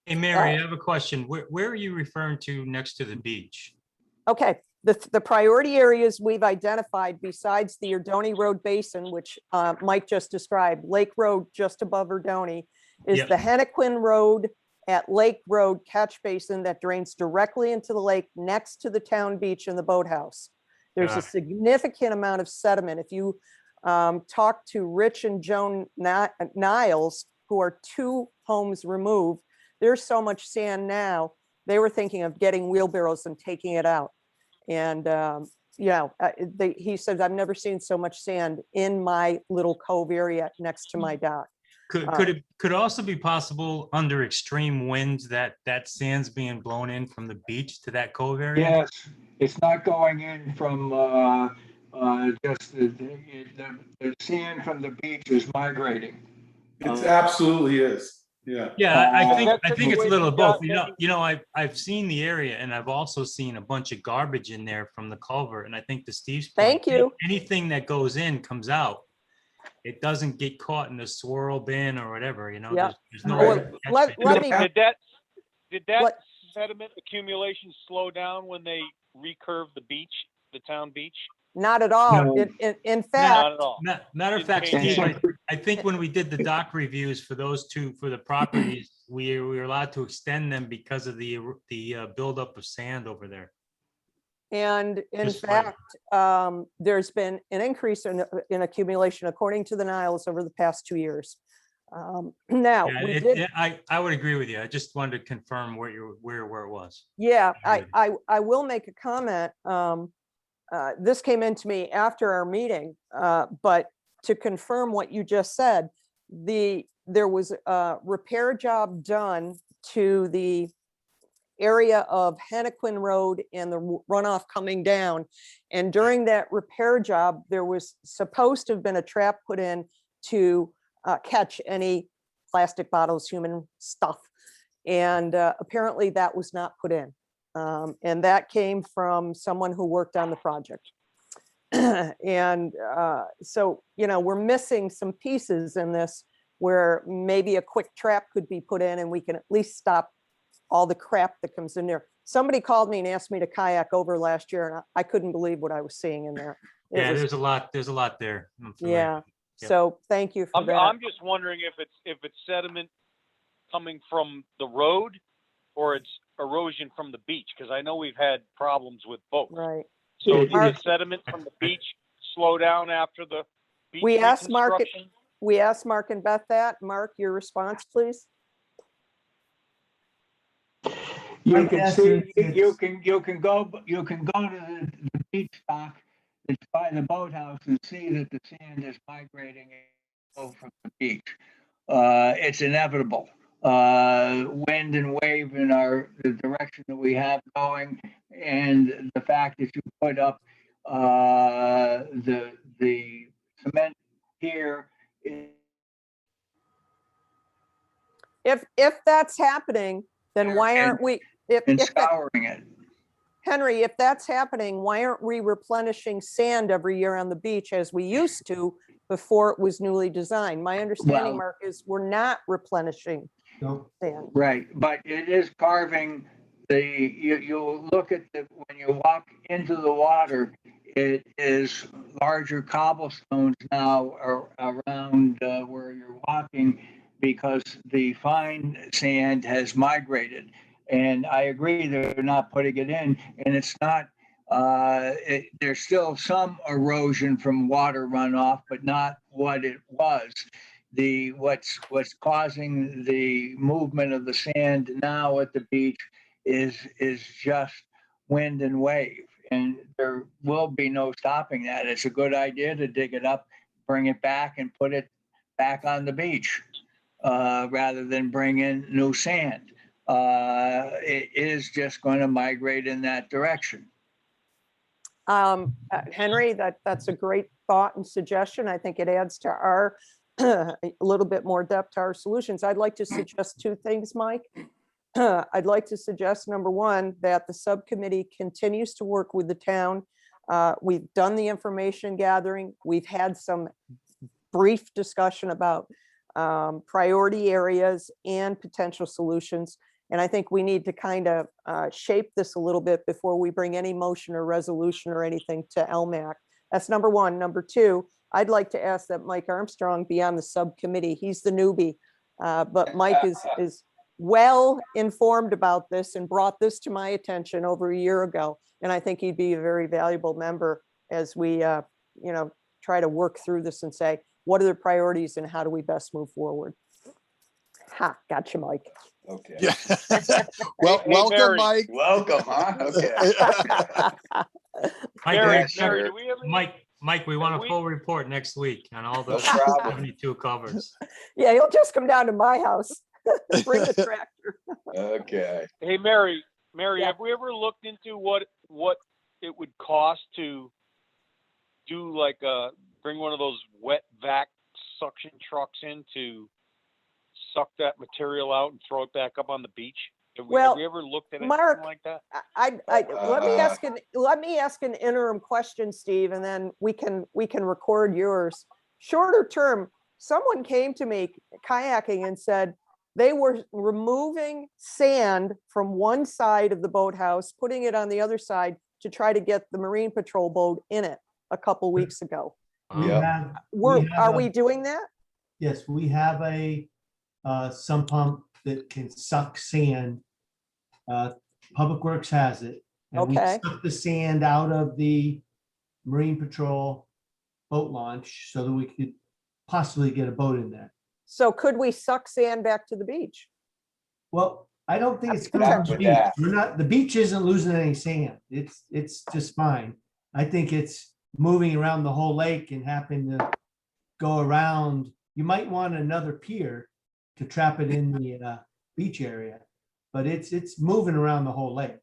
Hey, Mary, I have a question. Where are you referring to next to the beach? Okay, the priority areas we've identified besides the Erdoney Road Basin, which Mike just described, Lake Road just above Erdoney, is Yep. the Hennequin Road at Lake Road catch basin that drains directly into the lake next to the town beach and the boathouse. There's Got a it. significant amount of sediment. If you talk to Rich and Joan Niles, who are 2 homes removed, there's so much sand now, they were thinking of getting wheelbarrows and taking it out. And, he said, I've never seen so much sand in my little cove area next to my dock. Could also be possible under extreme winds that sand's being blown in from the beach to that cove area? Yes, it's not going in from, just the sand from the beach is migrating. It absolutely is. Yeah. Yeah, I think That it's a little of situation's both. got- I've seen the area and I've also seen a bunch of garbage in there from the culvert. And I think to Steve's point, Thank you. anything that goes in comes out. It doesn't get caught in the swirl bin or whatever, Yep. There's no. Well, catch let basin. me, Did that What- sediment accumulation slow down when they recurved the beach, the town beach? not at all. No. In Not fact, at all. Matter of fact, Didn't Steve, change I think when we did the doc reviews for those two, for the properties, we were allowed to extend them because of the buildup of sand over there. and in Just like- fact, there's been an increase in accumulation according to the Niles over the past 2 years. Now, Yeah, we did, I would agree with you. I just wanted to confirm where it was. yeah, I agree. I will make a comment. This came into me after our meeting, but to confirm what you just said, there was a repair job done to the area of Hennequin Road and the runoff coming down. And during that repair job, there was supposed to have been a trap put in to catch any plastic bottles, human stuff. And apparently that was not put in. And that came from someone who worked on the project. And so, we're missing some pieces in this where maybe a quick trap could be put in and we can at least stop all the crap that comes in there. Somebody called me and asked me to kayak over last year, and I couldn't believe what I was seeing in there. It Yeah, was- there's a lot there. I'm familiar. Yeah, Yep. so thank you for that. I'm just wondering if it's sediment coming from the road or it's erosion from the beach, because I know we've had problems with both. Right. So It- did the sediment from the beach slow down after the beach We asked Mark if- reconstruction? We asked Mark and Beth that. Mark, your response, please. You I can guess see, it's- you can go to the beach dock that's by the boathouse and see that the sand is migrating from the beach. It's inevitable. Wind and wave in the direction that we have going, and the fact that you put up the cement here. If that's happening, then why aren't we, And if that- scouring it. Henry, if that's happening, why aren't we replenishing sand every year on the beach as we used to before it was newly designed? My understanding, Well- Mark, is we're not replenishing No, sand. Right, but it is carving you'll look at when you walk into the water, it is larger cobblestones now around where you're walking because the fine sand has migrated. And I agree they're not putting it in, and it's not, there's still some erosion from water runoff, but not what it was. What's causing the movement of the sand now at the beach is just wind and wave, and there will be no stopping that. It's a good idea to dig it up, bring it back, and put it back on the beach rather than bring in new sand. It is just going to migrate in that direction. Henry, that's a great thought and suggestion. I think it adds to our a little bit more depth to our solutions. I'd like to suggest two things, Mike. I'd like to suggest, number one, that the subcommittee continues to work with the town. We've done the information gathering. We've had some brief discussion about priority areas and potential solutions. And I think we need to kind of shape this a little bit before we bring any motion or resolution or anything to LMAC. That's number one. Number two, I'd like to ask that Mike Armstrong be on the subcommittee. He's the newbie, but Mike is well informed about this and brought this to my attention over a year ago. And I think he'd be a very valuable member as we, try to work through this and say, what are the priorities and how do we best move forward? Ha, gotcha, Mike. Okay. Yeah. Well, Hey, welcome, Mary. Mike. Welcome, huh? Okay. Mary, Yeah, sure. do we have any? Mike, we want a we- full report next week on all No those problem. 72 covers. Yeah, he'll just come down to my house. Bring the tractor. Okay. Hey, Mary, Yeah. have we ever looked into what it would cost to do bring one of those wet vac suction trucks in to suck that material out and throw it back up on the beach? Have Well, we ever looked at Mark, anything like that? Let me ask an interim question, Steve, and then we can record yours. Shorter term, someone came to me kayaking and said they were removing sand from one side of the boathouse, putting it on the other side to try to get the Marine Patrol boat in it a couple weeks ago. we Yeah. have, Are have we a- doing that? yes, we have a sump pump that can suck sand. Public Works has it. And we Okay. suck the sand out of the Marine Patrol boat launch so that we could possibly get a boat in there. So could we suck sand back to the beach? Well, I don't think it's Back going to the with beach. that. We're not, the beach isn't losing any sand. It's just fine. I think it's moving around the whole lake and having to go around. You might want another pier to trap it in the beach area, but it's moving around the whole lake.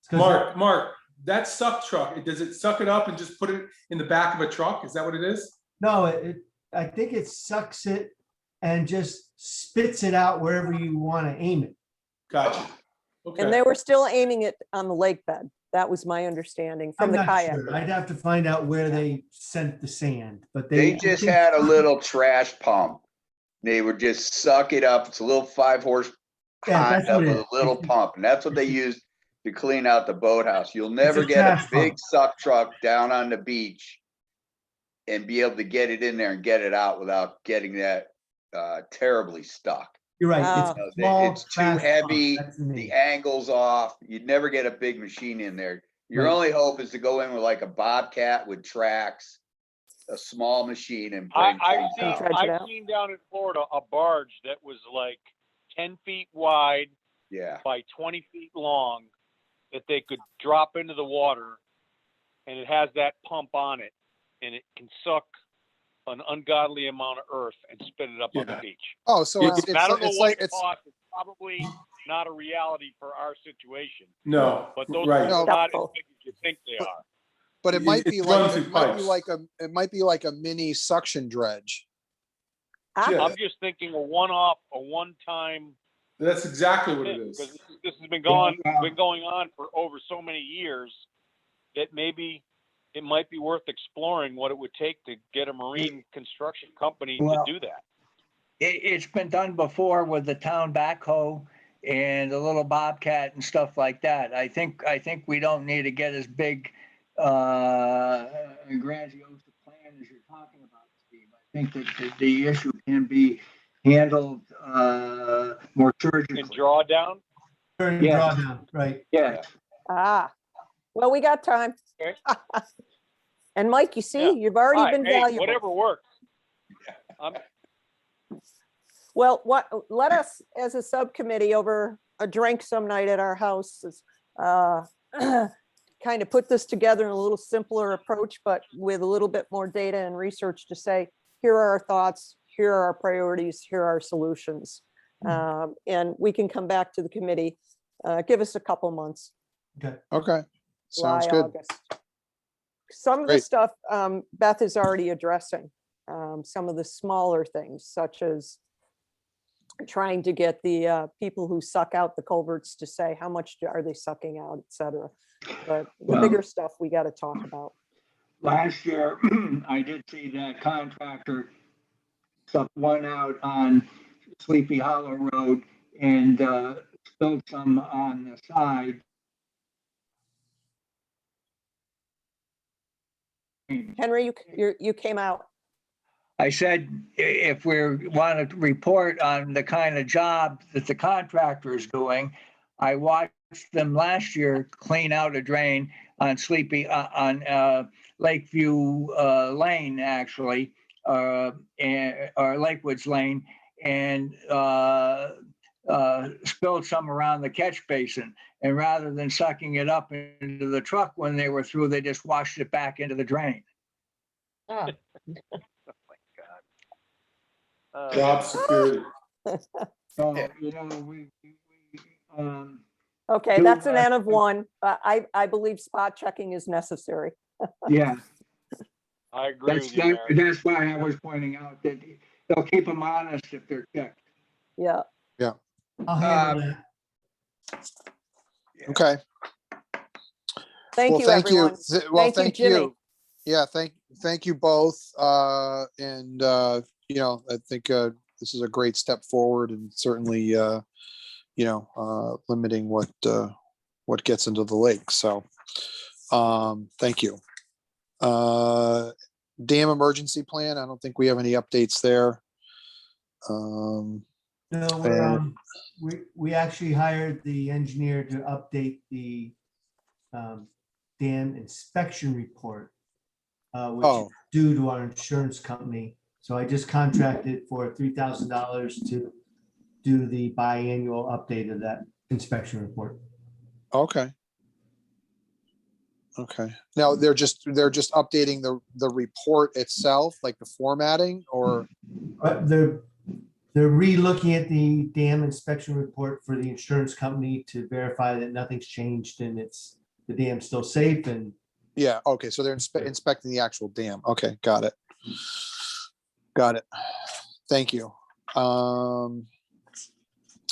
It's 'cause Mark, that suck truck, does it suck it up and just put it in the back of a truck? Is that what it is? No, I think it sucks it and just spits it out wherever you want to aim it. Gotcha. And Okay. they were still aiming it on the lake bed. That was my understanding from I'm the not kayak. sure. I'd have to find out where they sent the sand, but They just had a little trash pump. They would just suck it up. It's a little 5-horse Yeah, that's Honda what it with is. a little pump, and that's what they use to clean out the boathouse. You'll a never get a trash big pump. suck truck down on the beach and be able to get it in there and get it out without getting that terribly stuck. You're right. Oh. It's a small It's too trash pump. heavy, That's the name. the angle's off. You'd never get a big machine in there. Your Right. only hope is to go in with like a Bobcat with tracks, a small machine, and I, bring I've things seen, out. Dredge it I've out. seen down in Florida a barge that was like 10 feet wide Yeah. by 20 feet long that they could drop into the water, and it has that pump on it, and it can suck an ungodly amount of earth and spit it up on the Yeah. beach. Oh, so Yeah. it's, And I don't know it's what like, it it's, costs. It's probably not a reality for our situation, No, but those right. are No. not as Doubtful. big as you think they But- are. but it might be It's like, run through pipes. it might be like a mini suction dredge. Ah, Yeah. I'm just thinking a one-off, a one-time That's exactly what it thing, is. because this has been going Yeah. on for over so many years that maybe it might be worth exploring what it would take to get a marine construction company Well, to do that. It's been done before with the town backhoe and the little Bobcat and stuff like that. I think we don't need to get as big, and grandiose a plan as you're talking about, Steve. I think that the issue can be handled, more And surgically. draw down. Turn Yeah. drawdown, right. Yeah, well, we got time. Okay. And Mike, you see, Yeah. you've already All right, been hey, valuable. whatever works. Well, let us, as a subcommittee over a drink some night at our house, kind of put this together in a little simpler approach, but with a little bit more data and research to say, here are our thoughts, here are our priorities, here are our solutions. And we can come back to the committee. Give us a couple months. Okay. Okay, sounds July, good. August. Some of the Great. stuff Beth is already addressing, some of the smaller things, such as trying to get the people who suck out the culverts to say how much are they sucking out, et cetera. But the Well- bigger stuff we got to talk about. last year, I did see that contractor suck one out on Sleepy Hollow Road and, spilled some on the side. Henry, you came out. I said, if we want to report on the kind of job that the contractor is doing, I watched them last year clean out a drain on on Lakeview Lane, actually, or Lakewoods Lane, and spilled some around the catch basin. And rather than sucking it up into the truck when they were through, they just washed it back into the drain. Job security. So, Yeah. Okay, Do, that's an uh, N of one. I believe spot checking is necessary. yeah, I agree that's, with you, Mary. that's why I was pointing out that they'll keep them honest if they're checked. Yeah. I'll handle that. Okay. Thank Well, you, thank you. everyone. Well, Thank you, thank Jimmy. you. Yeah, thank you both. And, I think this is a great step forward and certainly, limiting what gets into the lake. So, thank you. Dam emergency plan. I don't think we have any updates there. No, we actually hired the engineer to update the dam inspection report, which is Oh. due to our insurance company. So I just contracted for $3,000 to do the biannual update of that inspection report. Okay. Okay. Now they're just updating the report itself, like the formatting, or But they're re-looking at the dam inspection report for the insurance company to verify that nothing's changed and the dam's still safe and yeah. Okay. So they're inspecting the actual dam. Okay. Got it. Got it. Thank you.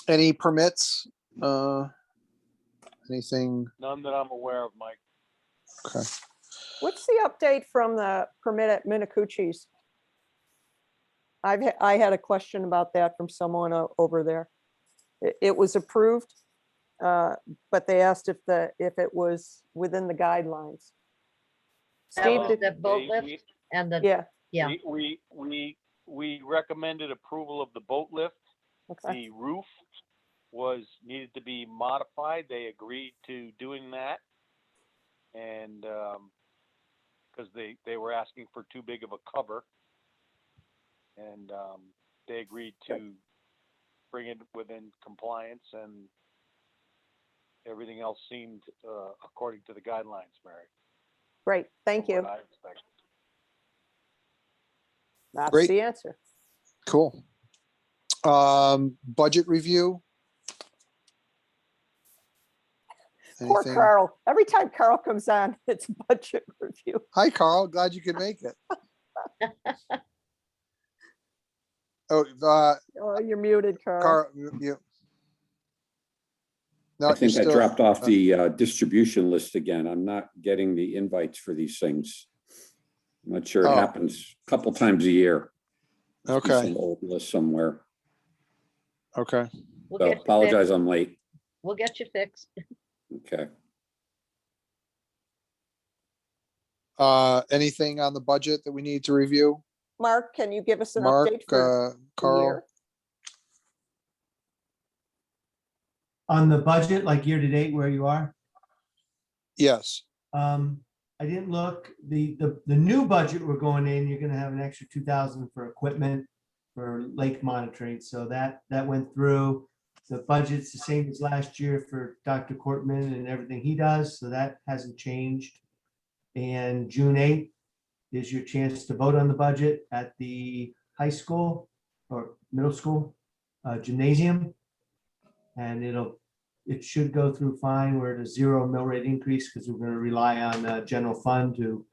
Any permits? Anything? None that I'm aware of, Mike. Okay. What's the update from the permit at Minicucci's? I had a question about that from someone over there. It was approved, but they asked if it was within the guidelines. That Steve, was did, the boat We- lift we- and the, yeah, yeah. We recommended approval of the boat lift. okay, The roof needed to be modified. They agreed to doing that. And, because they were asking for too big of a cover. And, they agreed to bring it within compliance, and everything else seemed, according to the guidelines, Mary. great, thank from you. what I expected. That's Great. the answer. Cool. Budget review? Poor Anything? Carl. Every time Carl comes on, it's a budget review. Hi, Carl. Glad you could make it. Oh, Oh, you're muted, Carl. Carl, you. No, I think you're I still- dropped off the distribution list again. I'm not getting the invites for these things. I'm not sure. It Oh. happens a couple times a year. Must be Okay. some old list somewhere. Okay. We'll So get you apologize, fixed. I'm late. We'll get you fixed. Okay. Anything on the budget that we need to review? Mark, can you give us an Mark, update for the Carl? year? On the budget, like year to date where you are? Yes. I didn't look, the new budget we're going in, you're gonna have an extra 2,000 for equipment for lake monitoring, so that went through. The budget's the same as last year for Dr. Cortman and everything he does, so that hasn't changed. And June 8th is your chance to vote on the budget at the high school or middle school gymnasium. And it should go through fine. We're at a 0 mill rate increase because we're going to rely on the general fund to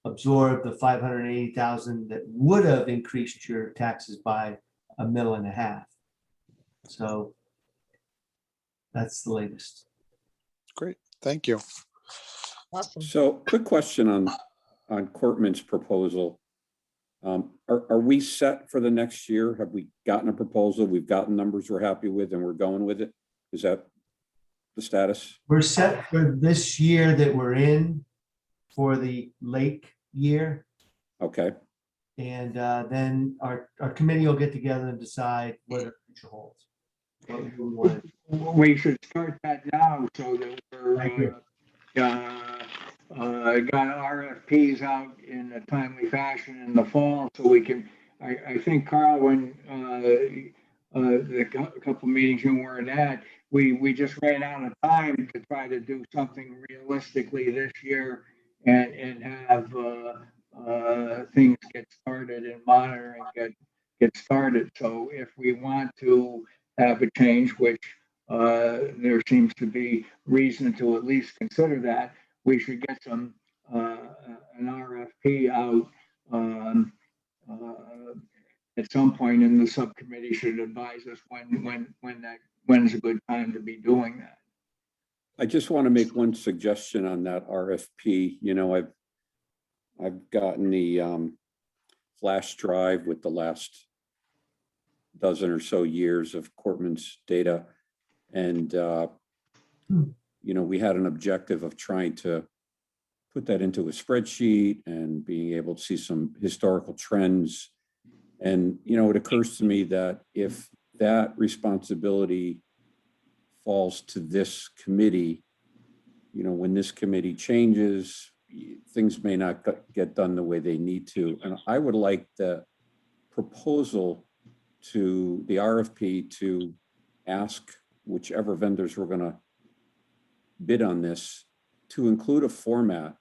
absorb the 580,000 that would have increased your taxes by $1.5 million. So that's the latest. Great. Thank you. Awesome. So quick question on Cortman's proposal. Are we set for the next year? Have we gotten a proposal? We've gotten numbers we're happy with and we're going with it? Is that the status? We're set for this year that we're in for the lake year. Okay. And then our committee will get together and decide what the future holds. What we want. We should start that now so that we're, got RFPs out in a timely fashion in the fall, so we can, I think, Carl, when, the couple meetings you weren't at, we just ran out of time to try to do something realistically this year and have, things get started and monitoring get started. So if we want to have a change, which, there seems to be reason to at least consider that, we should get some, an RFP out, at some point, and the subcommittee should advise us when's a good time to be doing that. I just want to make one suggestion on that RFP. You know, I've gotten the flash drive with the last dozen or so years of Cortman's data. And, you know, we had an objective of trying to put that into a spreadsheet and being able to see some historical trends. And, you know, it occurs to me that if that responsibility falls to this committee, you know, when this committee changes, things may not get done the way they need to. And I would like the proposal to the RFP to ask whichever vendors we're going to bid on this to include a format,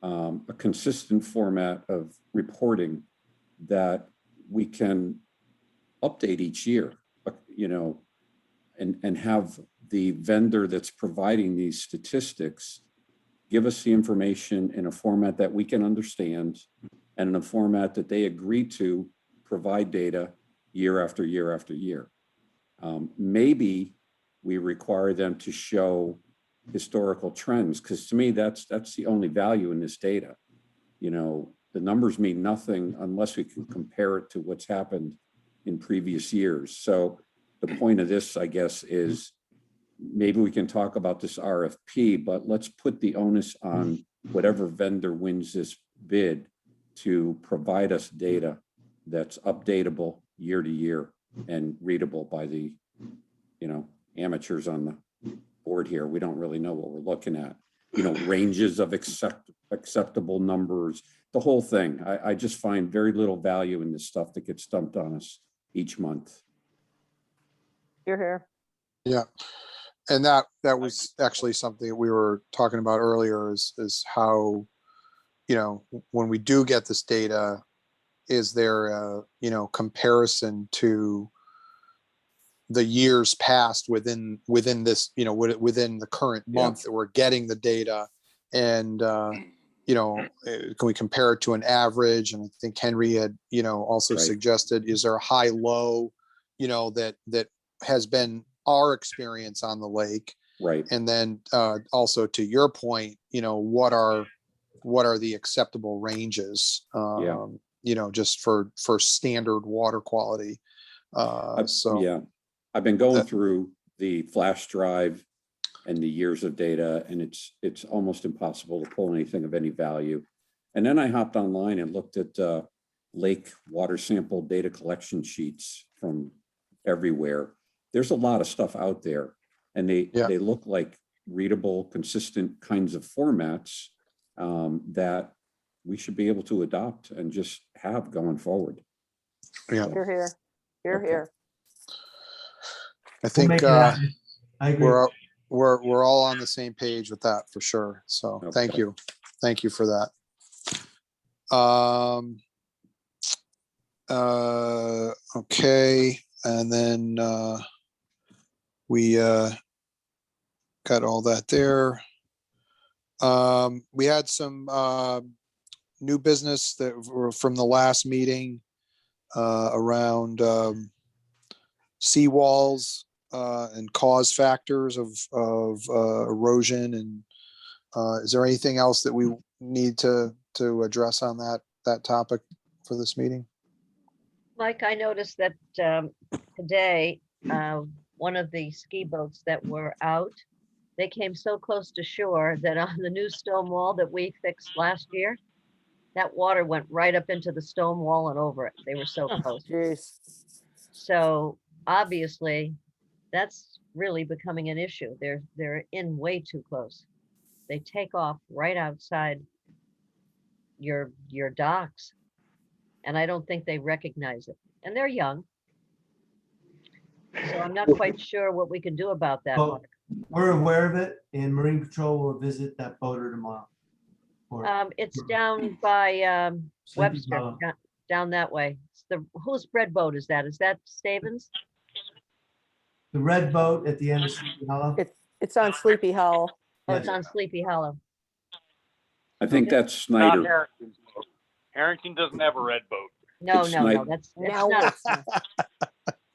a consistent format of reporting that we can update each year, you know, and have the vendor that's providing these statistics give us the information in a format that we can understand and in a format that they agree to provide data year after year after year. Maybe we require them to show historical trends, because to me, that's the only value in this data. You know, the numbers mean nothing unless we can compare it to what's happened in previous years. So the point of this, I guess, is maybe we can talk about this RFP, but let's put the onus on whatever vendor wins this bid to provide us data that's updatable year to year and readable by the, you know, amateurs on the board here. We don't really know what we're looking at. You know, ranges of acceptable numbers, the whole thing. I just find very little value in this stuff that gets dumped on us each month. You're here. Yeah. And that was actually something that we were talking about earlier is how, you know, when we do get this data, is there a, you know, comparison to the years past within this, you know, within the current month that we're getting the data, and you know, can we compare it to an average? And I think Henry had, you know, also suggested, is there a high low, you know, that has been our experience on the lake? Right. And then also to your point, you know, what are the acceptable ranges, you know, just for standard water quality. So yeah, I've been going through the flash drive and the years of data, and it's almost impossible to pull anything of any value. And then I hopped online and looked at lake water sample data collection sheets from everywhere. There's a lot of stuff out there, and they look like readable, consistent kinds of formats that we should be able to adopt and just have going forward. Yeah, You're here. You're here. I think I agree. we're all on the same page with that for sure. So thank you for that. Okay, and then we got all that there. We had some new business that were from the last meeting around seawalls and cause factors of erosion. And is there anything else that we need to address on that topic for this meeting? Mike, I noticed that today, one of the ski boats that were out, they came so close to shore that on the new stone wall that we fixed last year, that water went right up into the stone wall and over it. They were so close. Jeez. So obviously, that's really becoming an issue. They're in way too close. They take off right outside your docks, and I don't think they recognize it. And they're young, so I'm not quite sure what we can do about that. Well, Mark. we're aware of it, and Marine Patrol will visit that boater tomorrow. It's down by Sleepy Webster, Hollow. down that way. It's whose red boat is that? Is that Stevens? The red boat at the end of Sleepy Hollow. It's on Sleepy Hollow. Oh, it's on Sleepy Hollow. I think that's Not Snyder. Harrington's boat. Harrington doesn't have a red boat. No, It's no, Snipe. that's Now not.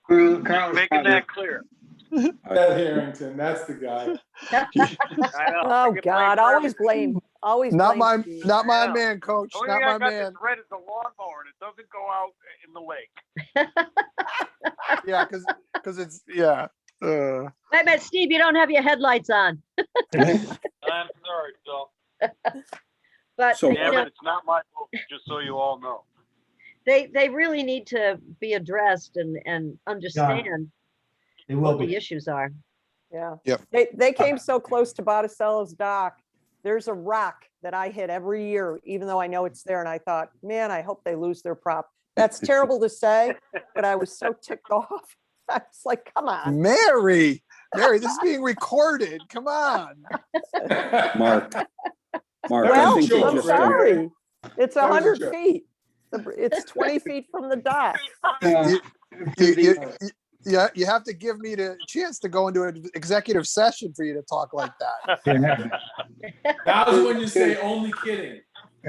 Making that clear. That Harrington, that's the guy. I know. Oh, You God, blame always blame, always Not blame my Steve. not man, coach. The only Not thing I my got man. that's red is the lawnmower, and it doesn't go out in the lake. Yeah, because it's Wait a minute, Steve, you don't have your headlights on. I'm sorry, so. But So- you Damn know, it, it's not my boat, just so you all know. they really need to be addressed and understand They will what the be. issues are. Yeah. Yep. They came so close to Botticello's dock. There's a rock that I hit every year, even though I know it's there. And I thought, man, I hope they lose their prop. That's terrible to say, but I was so ticked off. I was like, come on. Mary, this is being recorded. Come on. Mark, I Well, think they I'm just sorry. It's That was a 100 joke. feet. It's 20 feet from the dock. You have to give me the chance to go into an executive session for you to talk like that. Now's when you say only kidding.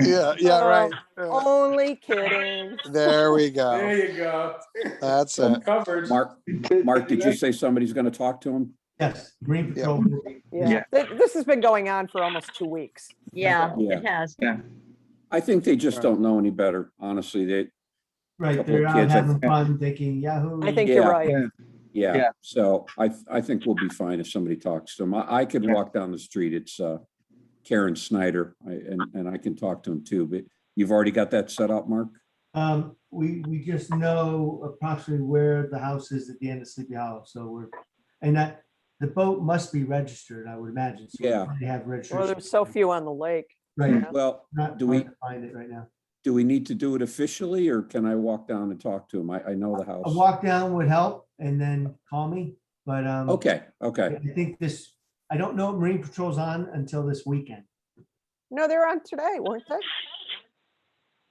Yeah, right. Only kidding. There we go. There you go. That's So, it. Covered. Mark, did you say somebody's gonna talk to him? Yes, Marine Yeah. Patrol. will be- Yeah, this has been going on for almost 2 weeks. Yeah, Yeah. it has. I think they just don't know any better, honestly. Right, Couple they're of out kids, I having fun thinking Yahoo. I think you're Yeah. right. Yeah, Yeah. so I think we'll be fine if somebody talks to him. I could Yeah. walk down the street. It's Karen Snyder, and I can talk to him too, but you've already got that set up, Mark? We just know approximately where the house is at the end of Sleepy Hollow, so the boat must be registered, I would imagine. So we Yeah. already have Well, registration. there's so few on the lake. Right, Well, not do hard we, to find it right now. do we need to do it officially, or can I walk down and talk to him? I know the A house. walk down would help and then call me, but Okay, I think I don't know if Marine Patrol's on until this weekend. No, they're on today, weren't they?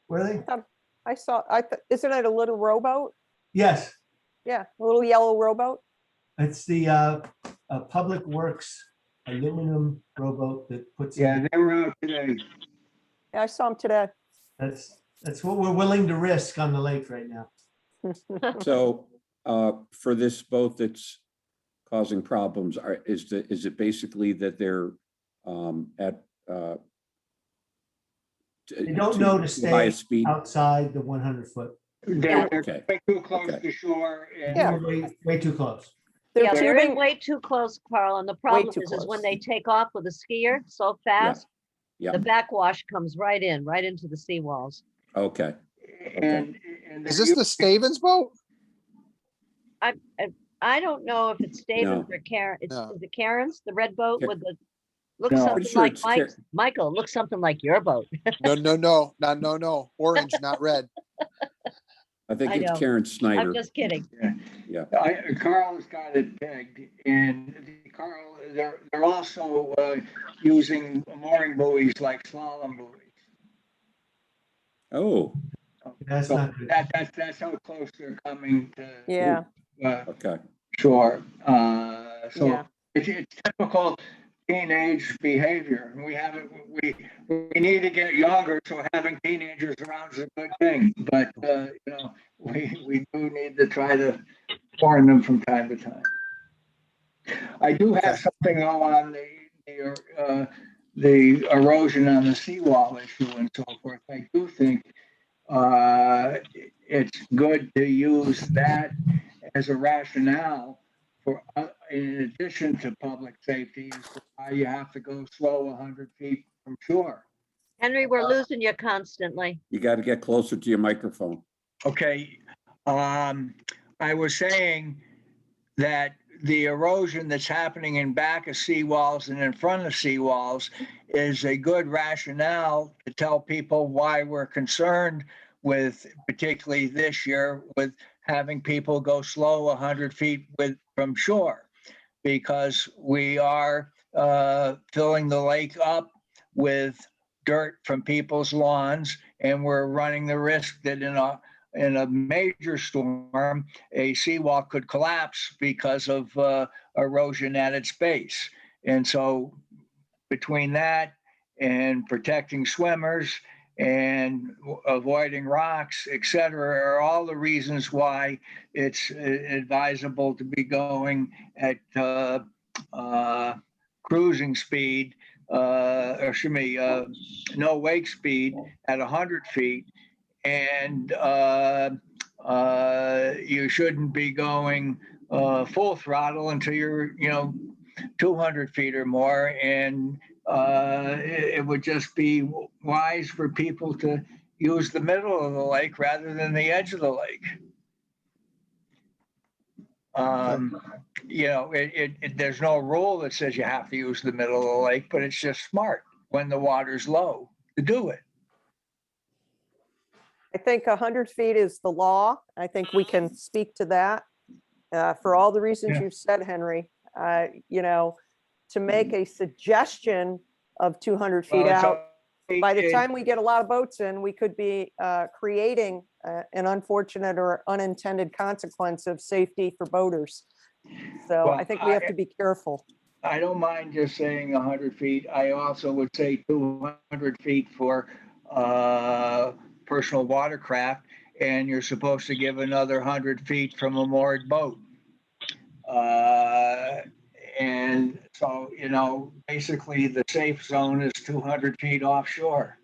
Were they? Isn't it a little rowboat? Yes, Yeah, a little yellow rowboat. it's the Public Works aluminum rowboat that puts Yeah, in. they were out today. Yeah, I saw them today. That's what we're willing to risk on the lake right now. so for this boat that's causing problems, is it basically that they're at They don't know to high stay speed? outside the 100-foot. They're Okay. way too close Okay. to shore. And Yeah. Way too close. They're Yeah, they're in tubing. way too close, Carl, and the problem too is when close. they take off with a skier so fast, Yeah. the backwash comes right into the seawalls. Okay, and Is this the Stavens boat? I don't know if it's Stevens No. or Karen. No. Is it Karen's, the red boat Ka- with the, looks No. something Pretty sure like it's Mike's, Michael, looks something like your boat. No. Orange, not red. I think I it's know. Karen I'm Snyder. just kidding. Yeah, Carl's got it pegged, and Carl, they're also using mooring buoys like slalom buoys. oh, That's So not good. that's how close they're coming to Yeah, okay. shore. Yeah. So it's typical teenage behavior. We need to get younger, so having teenagers around is a good thing. But we do need to try to warn them from time to time. I do have Okay. something on the erosion on the seawall issue and so forth. I do think it's good to use that as a rationale for, in addition to public safety, is why you have to go slow 100 feet from shore. Henry, we're losing you constantly. You got to get closer to your microphone. Okay, I was saying that the erosion that's happening in back of seawalls and in front of seawalls is a good rationale to tell people why we're concerned with, particularly this year, with having people go slow 100 feet from shore, because we are filling the lake up with dirt from people's lawns, and we're running the risk that in a major storm, a seawall could collapse because of erosion at its base. And so between that and protecting swimmers and avoiding rocks, et cetera, are all the reasons why it's advisable to be going at cruising speed, no wake speed at 100 feet. And you shouldn't be going full throttle until you're 200 feet or more. And it would just be wise for people to use the middle of the lake rather than the edge of the lake. There's no rule that says you have to use the middle of the lake, but it's just smart when the water's low to do it. I think 100 feet is the law. I think we can speak to that for all the reasons Yeah. you've said, Henry. To make a suggestion of 200 feet Well, out, by the time we get a lot of boats in, we could be creating an unfortunate or unintended consequence of safety for boaters. So Well, I think we have to be careful. I don't mind just saying 100 feet. I also would say 200 feet for personal watercraft, and you're supposed to give another 100 feet from a moored boat. And so, basically the safe zone is 200 feet offshore.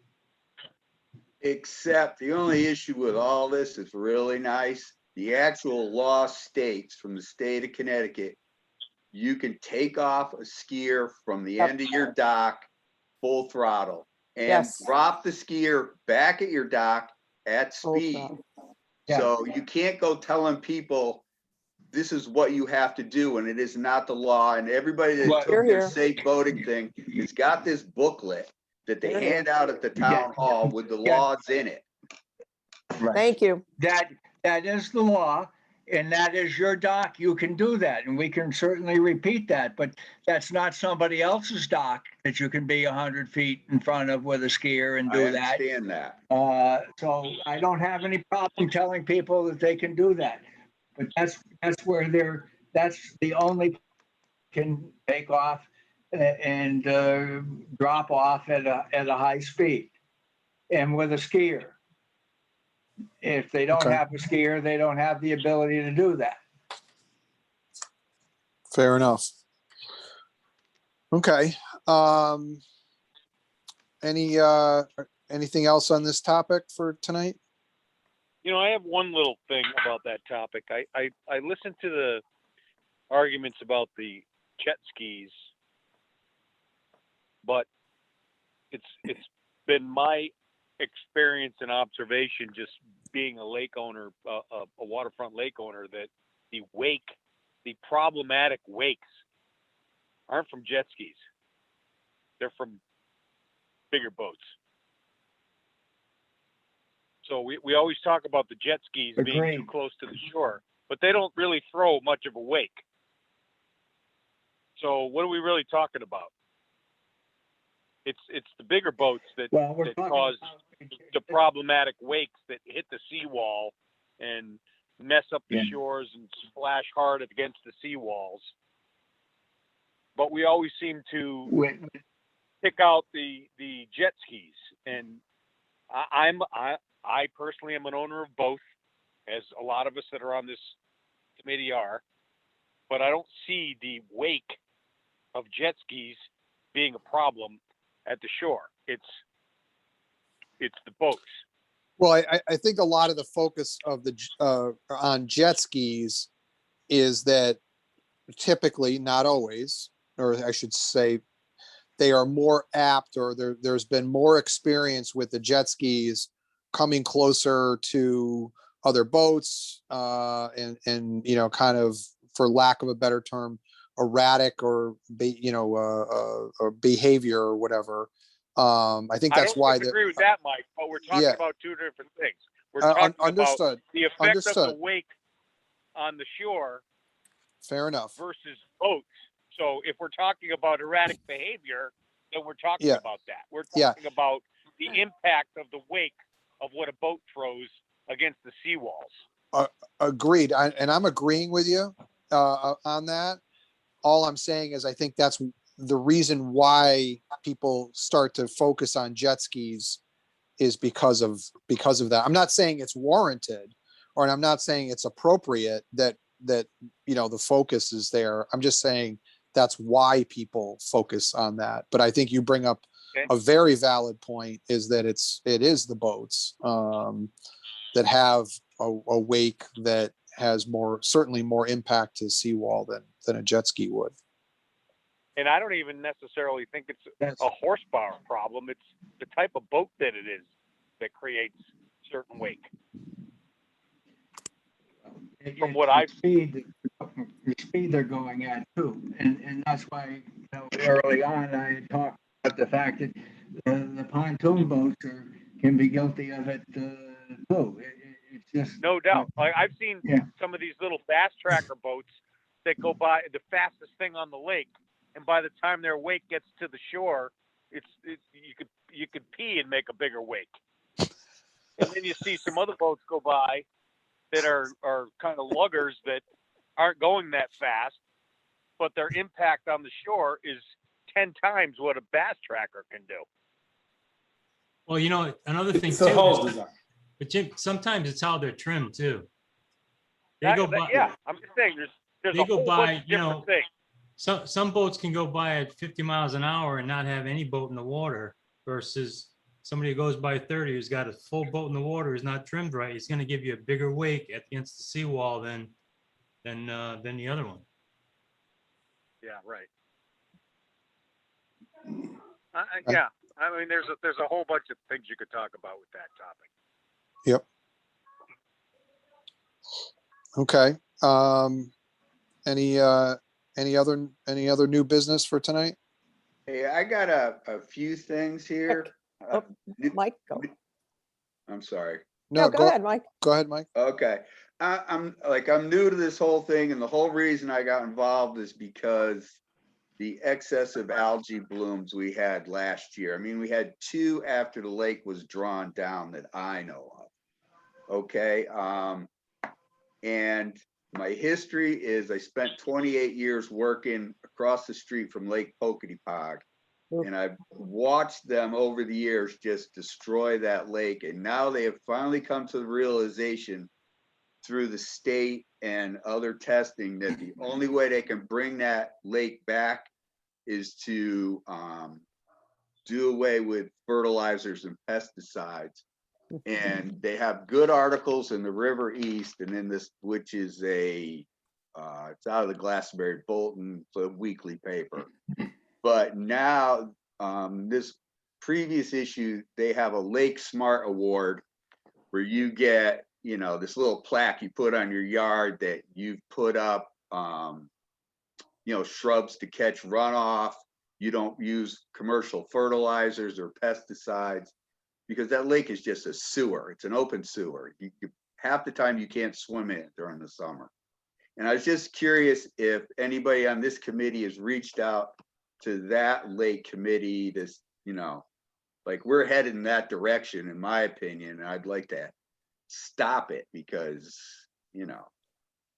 Except the only issue with all this is really nice. The actual law states from the state of Connecticut, you can take off a skier from the end of your dock full throttle and Yes. drop the skier back at your dock at Full speed. throttle. Yeah. So you can't go telling people this is what you have to do, and it is not the law. And everybody that Well, took Hear, their hear. safe boating thing has got this booklet that they Hear, hear. hand out at the town hall with the Yeah. laws in it. Right. Thank you. That is the law, and that is your dock. You can do that, and we can certainly repeat that, but that's not somebody else's dock that you can be 100 feet in front of with a skier and I do that. understand that. So I don't have any problem telling people that they can do that. But that's where that's the only can take off and drop off at a high speed and with a skier. If they don't Okay. have a skier, they don't have the ability to do that. Fair enough. Okay. Anything else on this topic for tonight? I have one little thing about that topic. I listened to the arguments about the jet skis, but it's been my experience and observation, just being a lake owner, a waterfront lake owner, that the problematic wakes aren't from jet skis. They're from bigger boats. So we always talk about the jet skis being Agreed. too close to the shore, but they don't really throw much of a wake. So what are we really talking about? It's the bigger boats that cause the problematic wakes that hit the seawall and mess up the shores and splash hard against the seawalls. But we always seem to pick out the jet skis, and I personally am an owner of both, as a lot of us that are on this committee are, but I don't see the wake of jet skis being a problem at the shore. It's the boats. Well, I think a lot of the focus of on jet skis is that typically, not always, or I should say, they are more apt, or there's been more experience with the jet skis coming closer to other boats, and kind of, for lack of a better term, erratic or behavior or whatever. I think that's why. I don't disagree with that, Mike, but we're talking about two different things. We're talking understood. about the effect of the wake on the shore. Fair enough. Versus boats. So if we're talking about erratic behavior, then we're talking about that. We're talking about the impact of the wake of what a boat throws against the seawalls. Agreed. And I'm agreeing with you on that. All I'm saying is I think that's the reason why people start to focus on jet skis is because of that. I'm not saying it's warranted, or I'm not saying it's appropriate that the focus is there. I'm just saying that's why people focus on that. But I think you bring up a very valid point, is that it is the boats that have a wake that has certainly more impact to seawall than a jet ski would. And I don't even necessarily think it's a horsepower problem. It's the type of boat that it is that creates certain wake. From what I've seen, the speed they're going at too, and that's why early on I talked about the fact that the pontoon boats can be guilty of it too. It's just no doubt. I've seen some of these little fast tracker boats that go by the fastest thing on the lake, and by the time their wake gets to the shore, you could pee and make a bigger wake. And then you see some other boats go by that are kind of luggers that aren't going that fast, but their impact on the shore is 10 times what a bass tracker can do. Well, you know, another thing It's the too, hull design. but Jim, sometimes it's how they're trimmed too. They That- go that- by, yeah, I'm just saying, there's they a go whole by, bunch of you know, different things. some boats can go by at 50 miles an hour and not have any boat in the water versus somebody who goes by 30 who's got a full boat in the water is not trimmed right. It's gonna give you a bigger wake against the seawall than the other one. Yeah, right. Yeah, I mean, there's a whole bunch of things you could talk about with that topic. Yep. Okay. Any other new business for tonight? Hey, I got a few things here. Oh, Mike, go. I'm sorry. No, go ahead, Mike. Go ahead, Mike. Okay. I'm new to this whole thing, and the whole reason I got involved is because the excessive algae blooms we had last year. I mean, we had 2 after the lake was drawn down that I know of. Okay. And my history is I spent 28 years working across the street from Lake Poketipog. And I've watched them over the years just destroy that lake. And now they have finally come to the realization through the state and other testing that the only way they can bring that lake back is to do away with fertilizers and pesticides. And they have good articles in the River East and in this, which is it's out of the Glastonbury Bulletin, it's a weekly paper. But now, this previous issue, they have a Lake Smart Award where you get, you know, this little plaque you put on your yard that you've put up, you know, shrubs to catch runoff. You don't use commercial fertilizers or pesticides because that lake is just a sewer. It's an open sewer. Half the time you can't swim in it during the summer. And I was just curious if anybody on this committee has reached out to that lake committee, this, you know, like we're headed in that direction, in my opinion. And I'd like to stop it because, you know,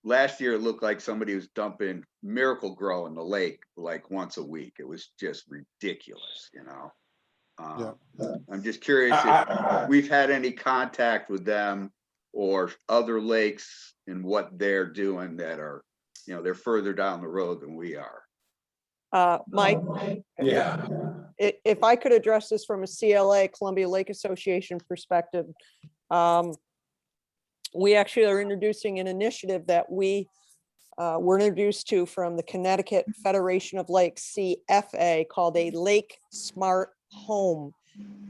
last year it looked like somebody was dumping Miracle Grow in the lake like once a week. It was just ridiculous, you know. I'm just curious if we've had any contact with them or other lakes and what they're doing that are, you know, they're further down the road than we are. Mike, Yeah. if I could address this from a CLA, Columbia Lake Association perspective, we actually are introducing an initiative that we were introduced to from the Connecticut Federation of Lakes, CFA, called a Lake Smart Home.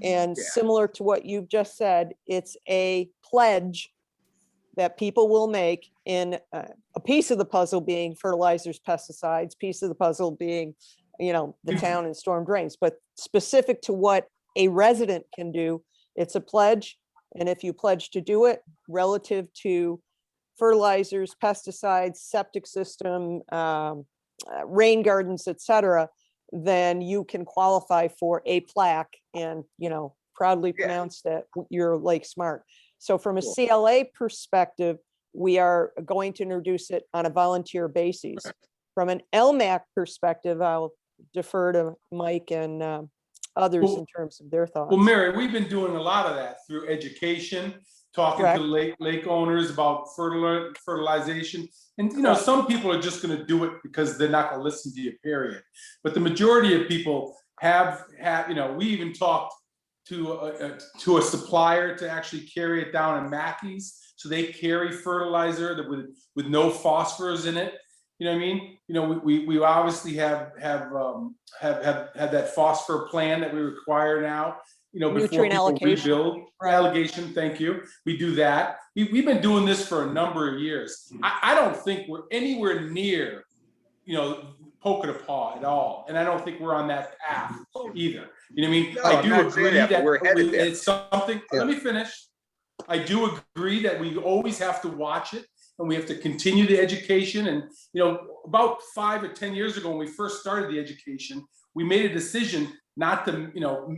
And similar to what you've just said, it's a pledge that people will make in a piece of the puzzle being fertilizers, pesticides, piece of the puzzle being, you know, the town and storm drains, but specific to what a resident can do, it's a pledge. And if you pledge to do it relative to fertilizers, pesticides, septic system, rain gardens, et cetera, then you can qualify for a plaque and, you know, proudly pronounce that you're Lake Smart. So from a CLA perspective, we are going to introduce it on a volunteer basis. From an LMAC perspective, I'll defer to Mike and others in terms of their thoughts. Well, Mary, we've been doing a lot of that through education, talking to lake owners about fertilization. And, you know, some people are just going to do it because they're not going to listen to you, period. But the majority of people have, you know, we even talked to a supplier to actually carry it down in Mackey's. So they carry fertilizer that with no phosphorus in it. You know what I mean? You know, we obviously have that phosphor plan that we require now. You know, before Nutrient people allocation. rebuild. Allocation, thank you. We do that. We've been doing this for a number of years. I don't think we're anywhere near, you know, Poketipog at all. And I don't think we're on that path either. You know what I mean? No, I I'm do not saying agree that, but that we're headed there. it's something, let me finish. I do agree that we always have to watch it and we have to continue the education. And, you know, about 5 or 10 years ago, when we first started the education, we made a decision not to, you know,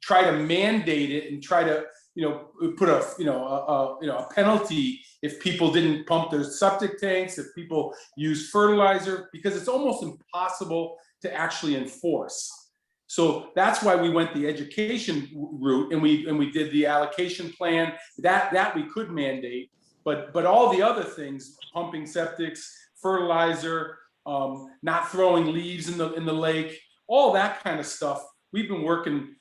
try to mandate it and try to, you know, put a penalty if people didn't pump their septic tanks, if people use fertilizer, because it's almost impossible to actually enforce. So that's why we went the education route, and we did the allocation plan that we could mandate, but all the other things, pumping septics, fertilizer, not throwing leaves in the lake, all that kind of stuff. We've been working,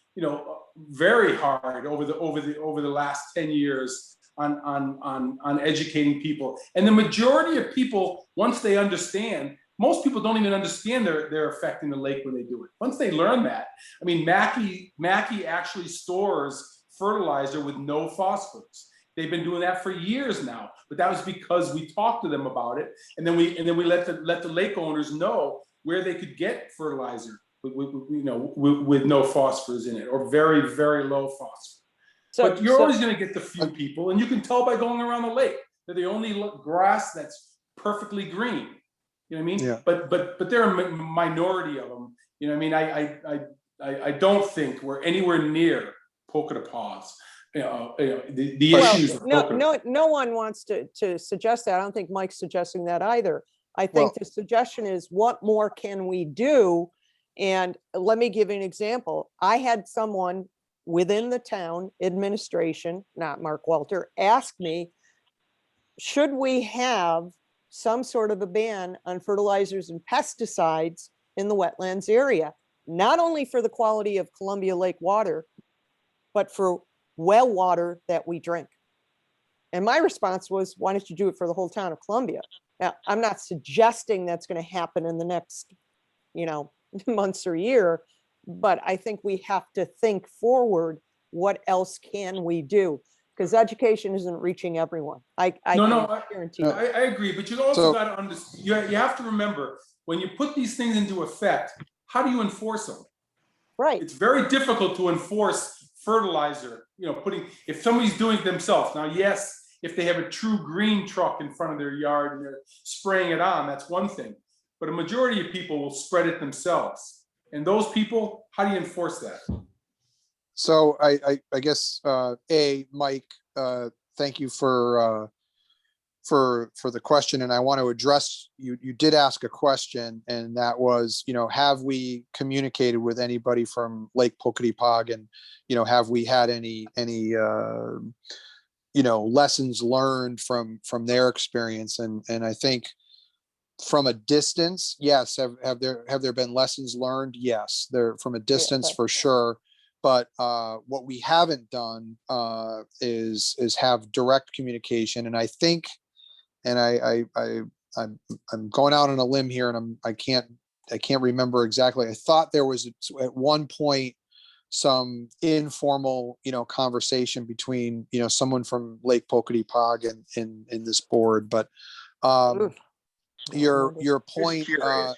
very hard over the last 10 years on educating people. And the majority of people, once they understand, most people don't even understand they're affecting the lake when they do it. Once they learn that, I mean, Mackey actually stores fertilizer with no phosphorus. They've been doing that for years now, but that was because we talked to them about it, and then we let the lake owners know where they could get fertilizer with no phosphorus in it, or very, very low phosphorus. But you're always going to get the few people, and you can tell by going around the lake. They're the only grass that's perfectly green. You know what I mean? Yeah. But there are a minority of them. You know what I mean? I don't think we're anywhere near polka dot paws. The Well, issues. no one wants to suggest that. I don't think Mike's suggesting that either. I think the suggestion is, what more can we do? And let me give you an example. I had someone within the town administration, not Mark Welter, ask me, should we have some sort of a ban on fertilizers and pesticides in the wetlands area, not only for the quality of Columbia Lake water, but for well water that we drink? And my response was, why don't you do it for the whole town of Columbia? Now, I'm not suggesting that's going to happen in the next, months or year, but I think we have to think forward. What else can we do? Because education isn't reaching everyone. I guarantee you. I agree, but you also got to understand. You have to remember, when you put these things into effect, how do you enforce them? Right. It's very difficult to enforce fertilizer. If somebody's doing it themselves. Now, yes, if they have a true green truck in front of their yard and they're spraying it on, that's one thing. But a majority of people will spread it themselves. And those people, how do you enforce that? So I guess, Mike, thank you for the question. And I want to address, you did ask a question, and that was, have we communicated with anybody from Lake Poketipog, and, have we had any lessons learned from their experience? And I think, from a distance, yes. Have there been lessons learned? Yes, there from a distance, for sure. But what we haven't done is have direct communication. And I think, and I'm going out on a limb here, and I can't remember exactly. I thought there was at one point some informal, conversation between, someone from Lake Poketipog and in this board, but your point, curious,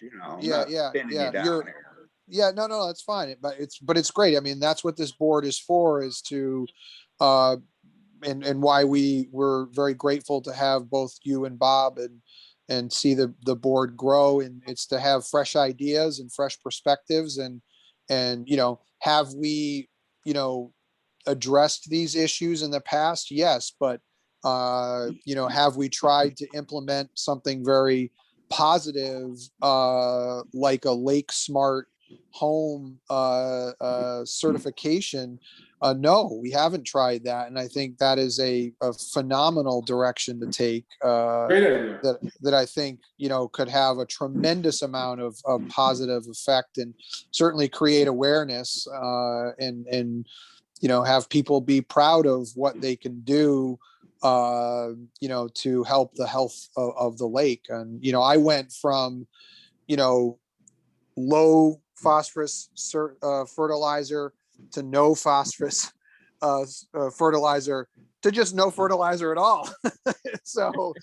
no, that's fine. But it's great. I mean, that's what this board is for, is to, and why we were very grateful to have both you and Bob and see the board grow. And it's to have fresh ideas and fresh perspectives, and have we, addressed these issues in the past? Yes. But, have we tried to implement something very positive, like a Lake Smart home certification? No, we haven't tried that. And I think that is a phenomenal direction to take, that I think, could have a tremendous amount of positive effect, and certainly create awareness, and have people be proud of what they can do, to help the health of the lake. And, I went from, low phosphorus fertilizer to no phosphorus fertilizer to just no fertilizer at all. So,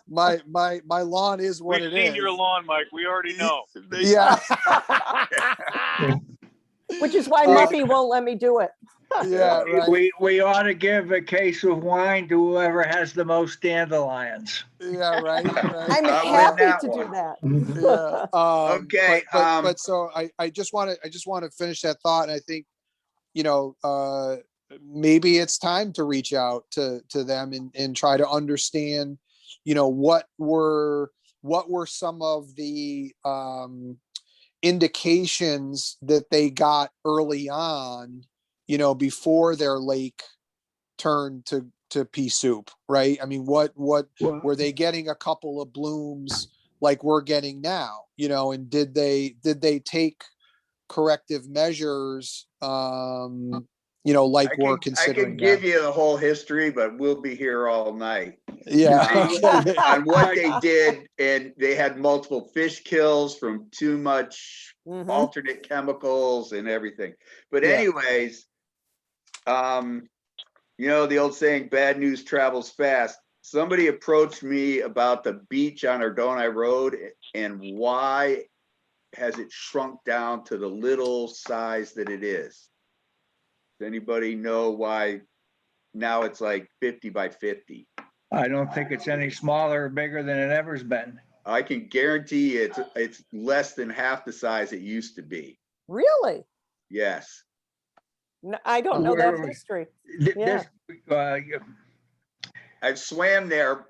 my lawn is what We've it is. seen your lawn, Mike. We already know. Yeah. Which is why Muffy won't let me do it. Yeah, right. We ought to give a case of wine to whoever has the most dandelions. Yeah, right. I'm I'll win happy that to do one. that. Yeah. Okay, But so I just want to finish that thought. And I think, maybe it's time to reach out to them and try to understand, what were some of the, indications that they got early on, before their lake turned to pea soup, right? I mean, what were they getting a couple of blooms like we're getting now, and did they take corrective measures, like we're I considering can now? give you the whole history, but we'll be here all night. Yeah. Okay. On what they did, and they had multiple fish kills from too much Mhm. alternate chemicals and everything. But Yeah. anyways, the old saying, bad news travels fast. Somebody approached me about the beach on Ardoni Road and why has it shrunk down to the little size that it is? Does anybody know why now it's like 50 by 50? I don't think it's any smaller or bigger than it ever's been. I can guarantee it's less than half the size it used to be. Really? Yes. I don't know that Wait. history. This, I've swam there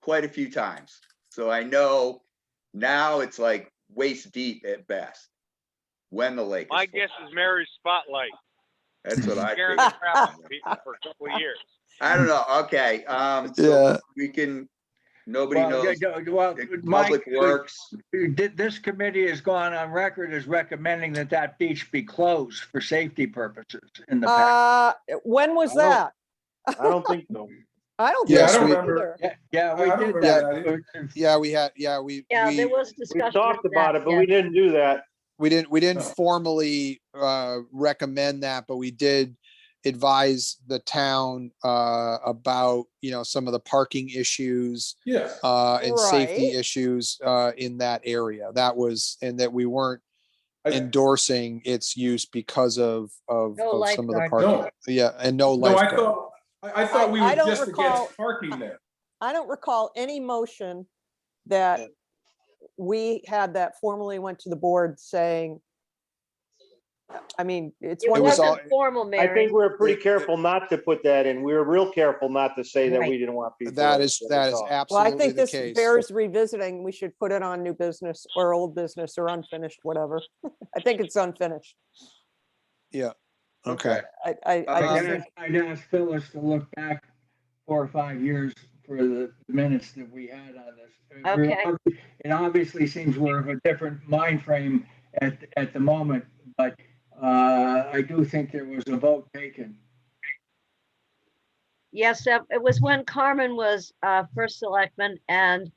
quite a few times. So I know now it's like waist deep at best when the lake My is full. guess is Mary's Spotlight. That's what I Scaring think. the crap out of people for a couple of years. I don't know. Okay. Yeah. So we can, nobody knows. well, Public Mike, Works. this committee has gone on record as recommending that beach be closed for safety purposes in the past. When was I don't- that? I don't think so. I don't Yes, think I don't so remember. either. Yeah, we I don't did remember that. Yeah, we had, yeah, we, Yeah, there we, was We discussion. talked of about that, it, but yeah. we didn't do that. we didn't No. formally recommend that, but we did advise the town about, some of the parking issues Yeah. and safety Right. issues in that area. That was, and that we weren't I- endorsing its use because of No some of the lifeguard. parking. No. Yeah, and no No, lifeguard. I thought we I were don't just recall- against parking there. I don't recall any motion that we had that formally went to the board saying, I mean, it's It one. It was thing- all- wasn't formal, I Mary. think we were pretty careful not to put that in. We were real careful not to say that we Right. didn't want people. That is to that is talk. Well, I absolutely think the this case. bears revisiting. We should put it on new business or old business or unfinished, whatever. I think it's unfinished. Yeah. Okay. I just Um, think, I'd ask Phyllis to look back 4 or 5 years for the minutes that we had on this. Okay. It obviously seems we're of a different mind frame at the moment, but I do think there was a vote taken. Yes, it was when Carmen was first selectman, and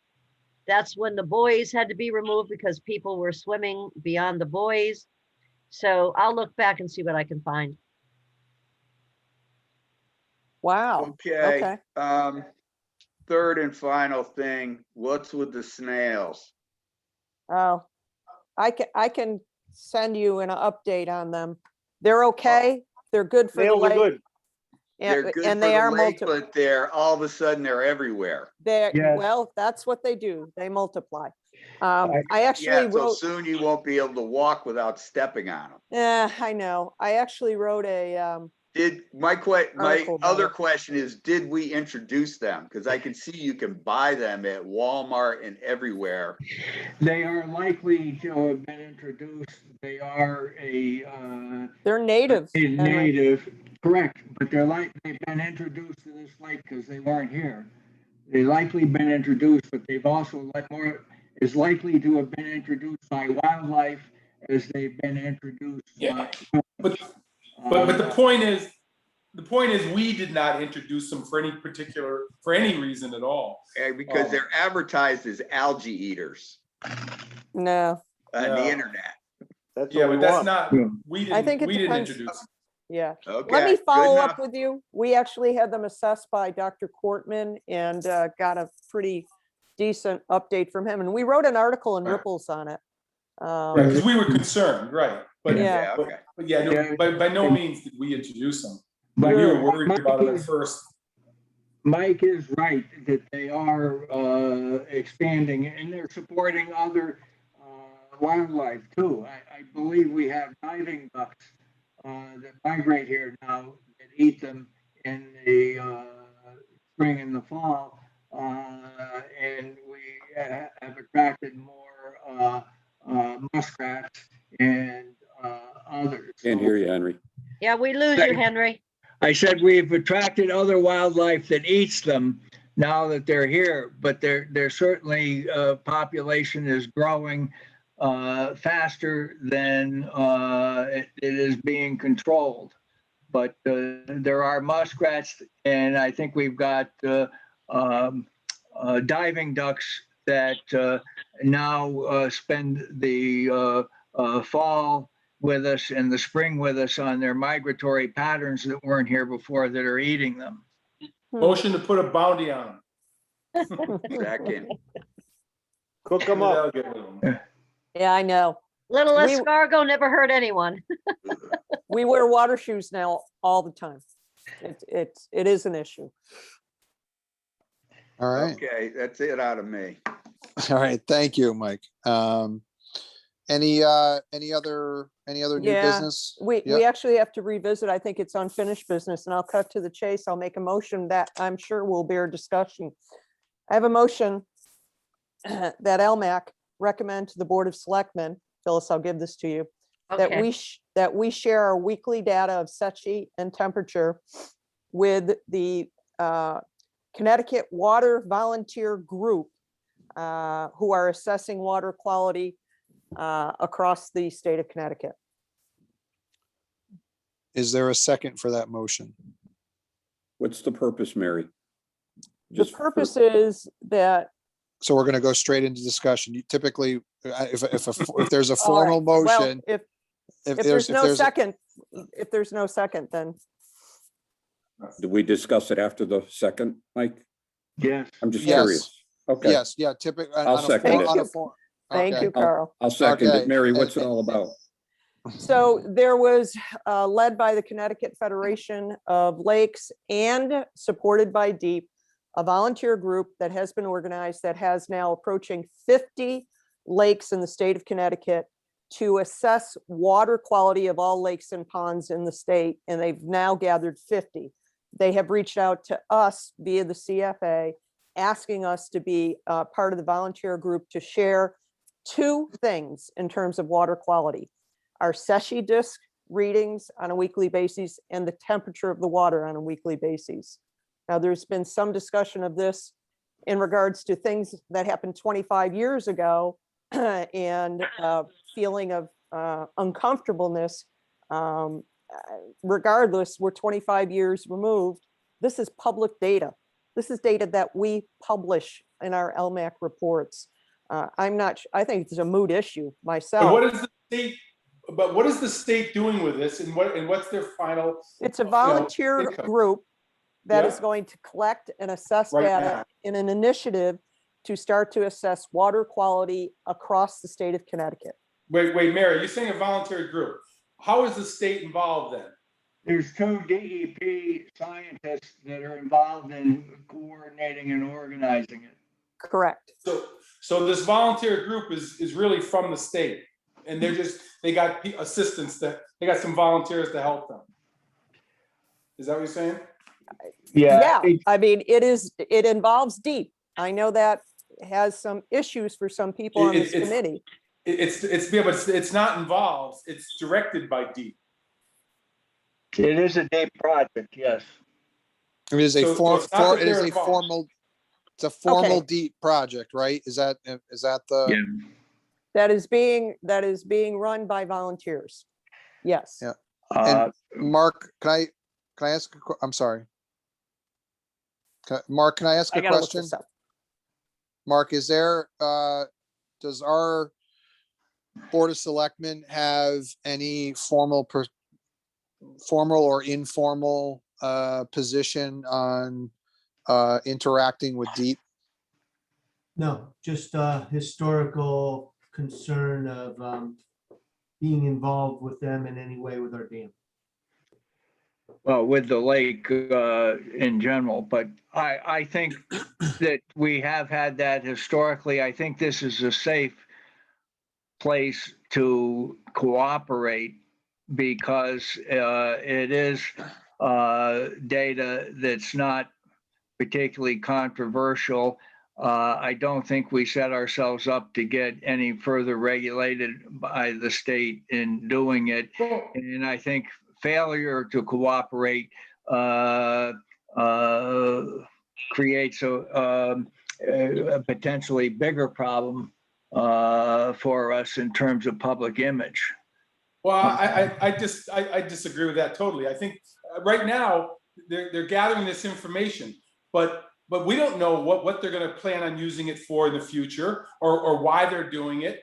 that's when the buoys had to be removed because people were swimming beyond the buoys. So I'll look back and see what I can find. wow. Okay. Third and final thing, what's with the snails? Oh, I can send you an update on them. They're okay. They're good for the Nails are lake. good. They're And good and for they the are lake, multiple. but they're all of a sudden they're everywhere. Yes. Well, that's what they do. They multiply. I- I actually Yeah, so wrote, soon you won't be able to walk without stepping on them. I know. I actually wrote a, Did my Article about other it. question is, did we introduce them? Because I can see you can buy them at Walmart and everywhere. They are likely to have been introduced. They are they're native. a Henry. native, correct, but they've been introduced to this lake because they weren't here. They likely been introduced, but they've also is likely to have been introduced by wildlife as they've been introduced. Yeah. by But the point is we did not introduce them for any reason at all. Because they're advertised as algae eaters No, on No. the internet. That's Yeah, what we but that's want. not, Yeah. we I think it didn't depends. introduce them. yeah. Okay. Let me good follow enough. up with you. We actually had them assessed by Dr. Cortman and got a pretty decent update from him. And we wrote an article in Right. Ripples on it. Right, because we were concerned, right? But Yeah. Yeah, okay. but yeah, no, Yeah. by no means did we introduce them. But We were Good. worried about it at first. Mike is right that they are expanding and they're supporting other wildlife too. I believe we have diving ducks that migrate here now that eat them in the spring and the fall. And we have attracted more muskrats and others. Can't So hear you, Henry. Yeah, we lose you, Henry. I said we've attracted other wildlife that eats them now that they're here, but they're certainly population is growing faster than it is being controlled. But there are muskrats, and I think we've got diving ducks that now spend the fall with us and the spring with us on their migratory patterns that weren't here before that are eating them. Motion to put a bounty on Second. Cook them them. up. That'll get rid of them. Yeah, I know. Little We- escargot never hurt anyone. We wear water shoes now all the time. It is an issue. All right. Okay, that's it out of me. All right. Thank you, Mike. Any other new Yeah, business? We Yeah. actually have to revisit, I think it's unfinished business, and I'll cut to the chase. I'll make a motion that I'm sure will bear discussion. I have a motion that LMAC recommend to the Board of Selectmen, Phyllis, I'll give this to you, that Okay, we share our weekly data of Sechi and temperature with the Connecticut Water Volunteer Group, who are assessing water quality across the state of Connecticut. Is there a second for that motion? What's the purpose, Mary? The Just for- purpose is that. So we're going to go straight into discussion. You typically, if there's a All right, formal well, motion, If if there's no there's, second, then Do we discuss it after the second, Mike? Yes. I'm just Yes. curious. Okay, yes, yeah, typically. I'll second it. thank you, Okay. Carl. I'll second Okay. it. Mary, what's it all about? So there was, led by the Connecticut Federation of Lakes and supported by DEEP, a volunteer group that has been organized that has now approaching 50 lakes in the state of Connecticut to assess water quality of all lakes and ponds in the state, and they've now gathered 50. They have reached out to us via the CFA, asking us to be part of the volunteer group to share two things in terms of water quality: our Sechi disk readings on a weekly basis and the temperature of the water on a weekly basis. Now, there's been some discussion of this in regards to things that happened 25 years ago and feeling of uncomfortableness. Regardless, we're 25 years removed. This is public data. This is data that we publish in our LMAC reports. I think it's a moot issue But myself. what is the state doing with this, and what's their final? It's a volunteer income. group that is Yeah. going to collect and assess Right data now. in an initiative to start to assess water quality across the state of Connecticut. Wait, Mary, you're saying a volunteer group. How is the state involved then? There's two DEP scientists that are involved in coordinating and organizing it. Correct. So this volunteer group is really from the state, and they got assistants they got some volunteers to help them. Is that what you're saying? Yeah, I mean, it involves DEEP. I know that has some issues for some people on this committee. But it's not involved. It's directed by DEEP. It is a DEP project, yes. It is a So it's not that it is they're a involved. formal, it's a formal Okay. deep project, right? Is that the, Yeah. That is being run by volunteers. Yes. Yeah. Uh, Mark, can I ask, I'm sorry. Mark, can I ask I a gotta look question? this up. Mark, is there, does our Board of Selectmen have any formal or informal position on interacting with DEEP? No, just historical concern of being involved with them in any way with our dam. well, with the lake in general, but I think that we have had that historically. I think this is a safe place to cooperate because it is data that's not particularly controversial. I don't think we set ourselves up to get any further regulated by the state in doing it. Well, And I think failure to cooperate creates a potentially bigger problem for us in terms of public image. Well, I disagree with that totally. I think right now they're gathering this information, but we don't know what they're going to plan on using it for in the future, or why they're doing it.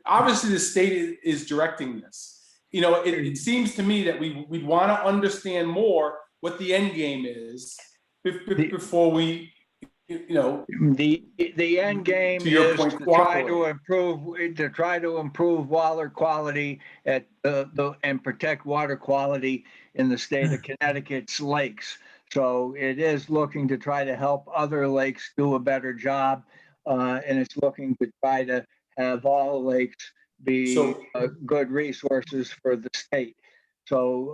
Obviously the state is directing this. It seems to me that we'd want to understand more what the end game is before we, The end game To your is point, to try cooperate. to improve water quality at and protect water quality in the state of Connecticut's lakes. So it is looking to try to help other lakes do a better job, and it's looking to try to have all lakes be So- good resources for the state. So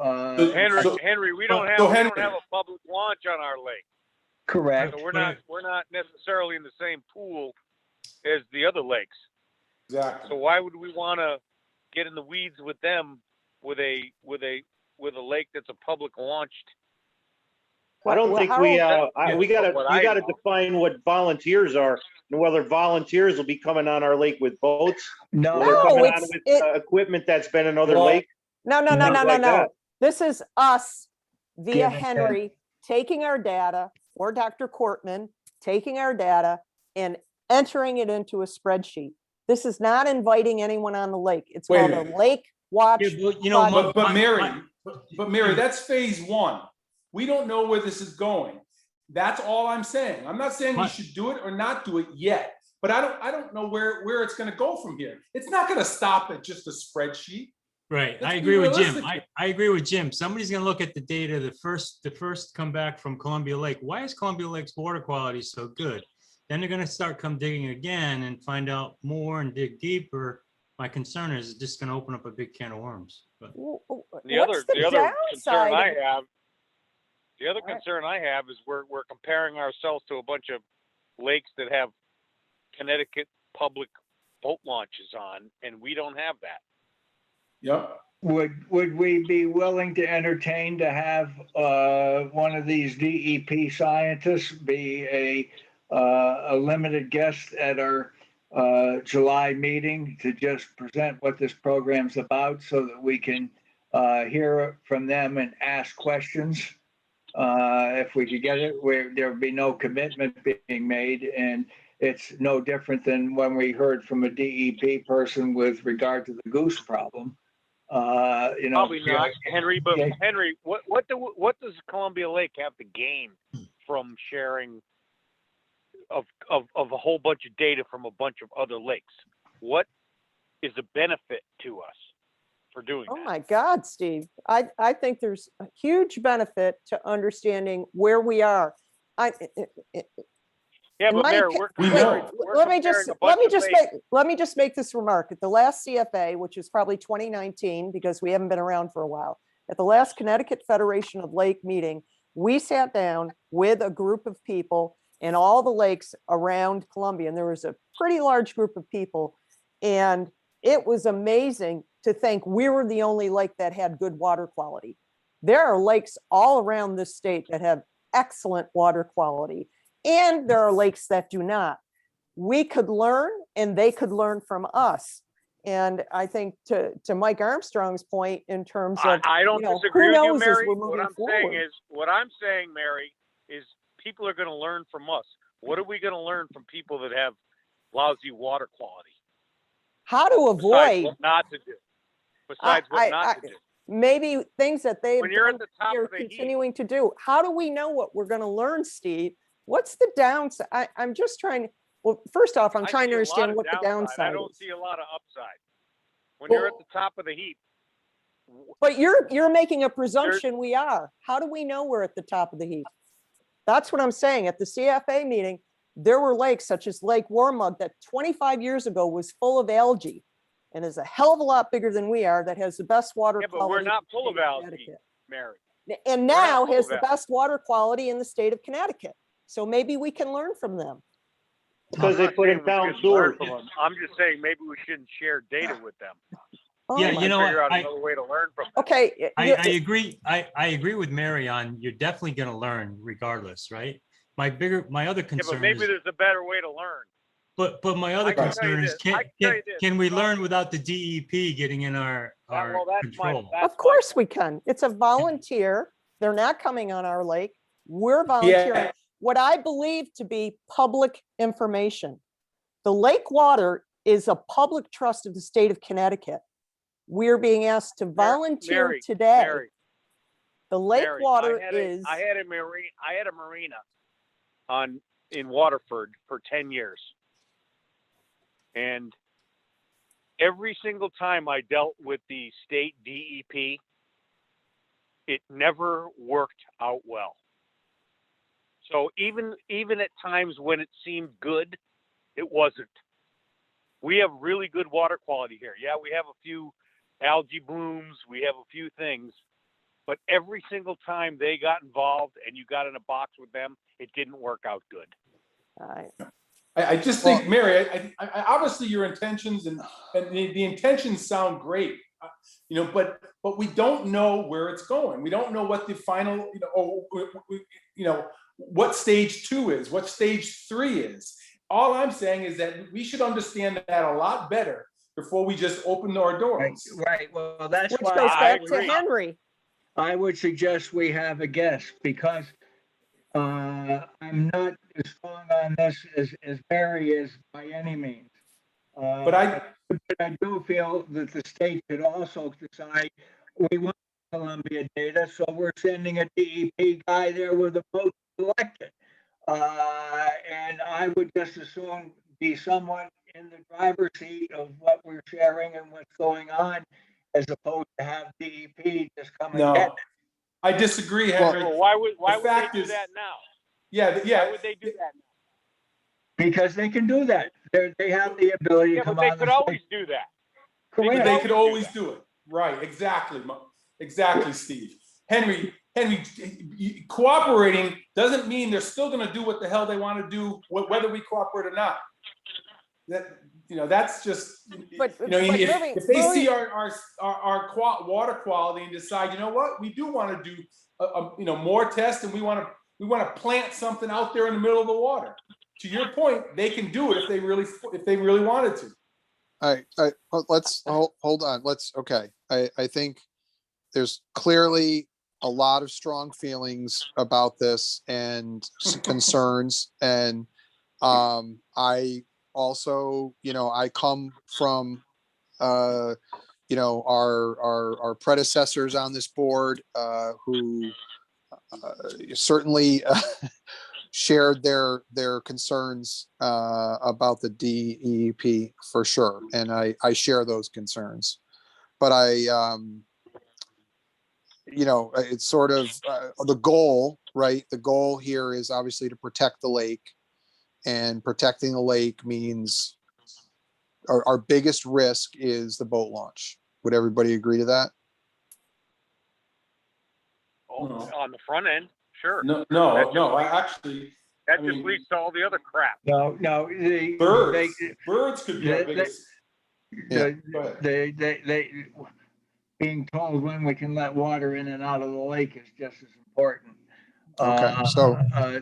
Henry, we don't have a public launch on our lake. correct. So we're not necessarily in the same pool as the other lakes. Exactly. So why would we want to get in the weeds with them with a lake that's a public launched? I don't Well, think Harold- we gotta, What we I gotta know. define what volunteers are and whether volunteers will be coming on our lake with boats. No, Or they're No, coming on it's- with it- equipment that's been in other Well, lakes. No. Things like that. This is us via Give it Henry taking our data, or Dr. Cortman taking our data and entering it into a spreadsheet. This is not inviting anyone on the lake. It's Wait a called a minute. Lake Watch. Yeah, but, you know, project. But Mary, that's phase one. We don't know where this is going. That's all I'm saying. I'm not saying we should do it or not do it yet, but I don't know where it's gonna go from here. It's not gonna stop at just a spreadsheet. Right, Let's I be agree with Jim. realistic. I agree with Jim. Somebody's gonna look at the data, the first come back from Columbia Lake. Why is Columbia Lake's water quality so good? Then they're gonna start come digging again and find out more and dig deeper. My concern is it's just gonna open up a big can of worms. But The What's other concern downside I of- have, the other All right. concern I have is we're comparing ourselves to a bunch of lakes that have Connecticut public boat launches on, and we don't have that. Yep. would we be willing to entertain to have one of these DEP scientists be a limited guest at our July meeting to just present what this program's about so that we can hear from them and ask questions? If we could get it, where there would be no commitment being made, and it's no different than when we heard from a DEP person with regard to the goose problem. Probably not, Henry. But yeah. Henry, what does Columbia Lake have to gain from sharing of a whole bunch of data from a bunch of other lakes? What is the benefit to us for doing Oh that? my God, Steve. I think there's a huge benefit to understanding where we are. Yeah, in but my Mayor, opi- we're We comparing. know. we're Let me comparing just a bunch of lakes. let me just make this remark. At the last CFA, which is probably 2019, because we haven't been around for a while, at the last Connecticut Federation of Lake meeting, we sat down with a group of people in all the lakes around Columbia, and there was a pretty large group of people, and it was amazing to think we were the only lake that had good water quality. There are lakes all around this state that have excellent water quality, and there are lakes that do not. We could learn and they could learn from us. And I think to Mike Armstrong's point in terms of, I don't you know, disagree who with you, knows as Mary. we're What moving I'm forward. saying, Mary, is people are going to learn from us. What are we going to learn from people that have lousy water quality? How to Besides avoid, what not to do. Besides what not to do. maybe things that they've When you're done, at the top are of the heap, continuing to do. How do we know what we're going to learn, Steve? What's the downside? I'm just trying, well, first off, I'm I trying see to a lot understand of what the I downside don't is. see a lot of upside. When you're at the top of the heap, But you're making a presumption we are. How do we know we're at the top of the heap? That's what I'm saying. At the CFA meeting, there were lakes such as Lake Warmug that 25 years ago was full of algae and is a hell of a lot bigger than we are, that has the best water yeah, but quality. we're in not the full state of of algae, Connecticut. Mary. And not now full has of the algae. best water quality in the state of Connecticut. So maybe we can learn from them. because they I'm not put in saying we town shouldn't learn sewers. from them. I'm just saying maybe we shouldn't share data with them. Oh, Yeah, Might you know what, figure out I- another way to learn from them. Okay. I you- agree. I agree with Mary on, you're definitely gonna learn regardless, right? My other Yeah, but concern maybe is, there's a better way to learn. but my other I can tell you concern is, this, I can tell you this, can we Sean. learn without the DEP getting in our Well, that's my, control? that's Of course we can. It's a volunteer. They're not coming on our lake. We're volunteering. Yeah, What I believe to be public information. The lake water is a public trust of the state of Connecticut. We're being asked to volunteer Mary, today. Mary, The lake Mary, water I had is, a marina in Waterford for 10 years. And every single time I dealt with the state DEP, it never worked out well. So even at times when it seemed good, it wasn't. We have really good water quality here. Yeah, we have a few algae blooms, we have a few things, but every single time they got involved and you got in a box with them, it didn't work out good. I just think, Mary, I obviously your intentions and the intentions sound great, you know, but we don't know where it's going. We don't know what the final, you know, what stage 2 is, what stage 3 is. All I'm saying is that we should understand that a lot better before we just open our Right, doors. right. Well, that's which why goes I back to agree. Henry. I would suggest we have a guest because I'm not as strong on this as Barry is by any means. But But I do feel that the state could also decide we want Columbia data, so we're sending a DEP guy there with a boat elected. And I would just as soon be someone in the driver's seat of what we're sharing and what's going on, as opposed to have DEP just come and get no, it. I disagree, Well, Henry. Well, why would they fact do is- that now? Yeah, Why yeah. would they do that now? Because they can do that. They have the ability Yeah, to come but they on could the always site. do that. But Correct. they could always do it. Right, exactly, exactly, Steve. Henry, cooperating doesn't mean they're still gonna do what the hell they wanna do, whether we cooperate or not. That's just, But- you know, but if they see moving- our water quality and decide, you know what, we do wanna do, more tests and we wanna plant something out there in the middle of the water. To your point, they can do it if they really wanted to. All right, let's hold on. Okay. I think there's clearly a lot of strong feelings about this and concerns. And I also, I come from, our predecessors on this board who certainly shared their concerns about the DEP for sure, and I share those concerns. But it's sort of the goal, right? The goal here is obviously to protect the lake, and protecting the lake means our biggest risk is the boat launch. Would everybody agree to that? Oh, No. on the front end, sure. No, actually, That I just mean- leads to all the other crap. No, birds could be our the- biggest. Yeah. Go ahead. they being told when we can let water in and out of the lake is just as important. Okay, so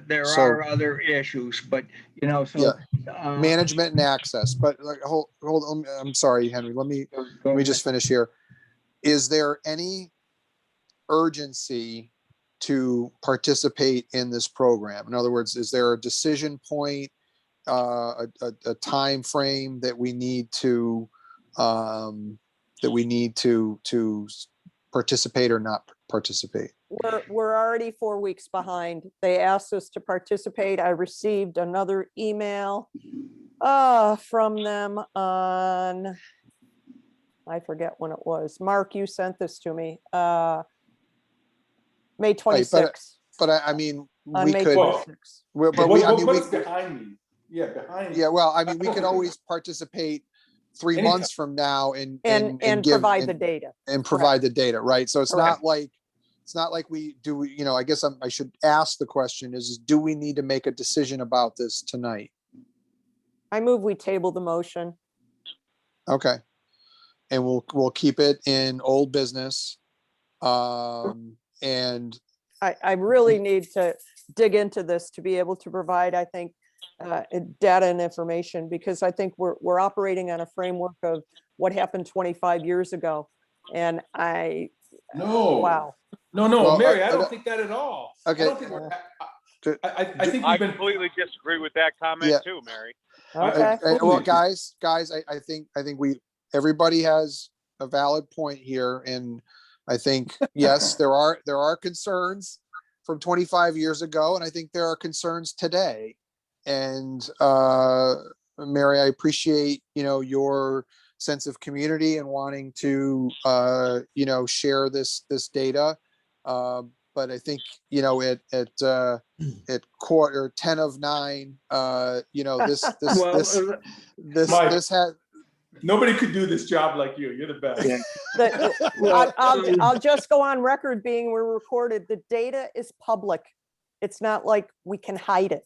There so- are other issues, but management and access, but hold on, I'm sorry, Henry, let me just finish here. Is there any urgency to participate in this program? In other words, is there a decision point, a time frame that we need to participate or not participate? We're already 4 weeks behind. They asked us to participate. I received another email from them on, I forget when it was. Mark, you sent this to me. May 26th. But I mean, On we May could, 26th. What's behind me? Yeah, behind. yeah, well, I mean, we could always participate 3 Anytime. months from now and And give- provide the data. and provide the data, right? So it's Correct. not like we do, I guess I should ask the question is, do we need to make a decision about this tonight? I move we table the motion. Okay. And we'll keep it in old business. And I really need to dig into this to be able to provide, I think, data and information, because I think we're operating on a framework of what happened 25 years ago. And No. wow. No, Well, Mary, I don't think that at all. Okay. I don't think I think I we've been. completely disagree with that comment Yeah. too, Mary. Okay. Well, Totally. guys, I think everybody has a valid point here, and I think, yes, there are concerns from 25 years ago, and I think there are concerns today. And Mary, I appreciate, your sense of community and wanting to, share this data. But I think, at quarter 10 of 9, Mike. this has. Nobody could do this job like you. You're the best. Well, I'll just go on record being we're recorded. The data is public. It's not like we can hide it.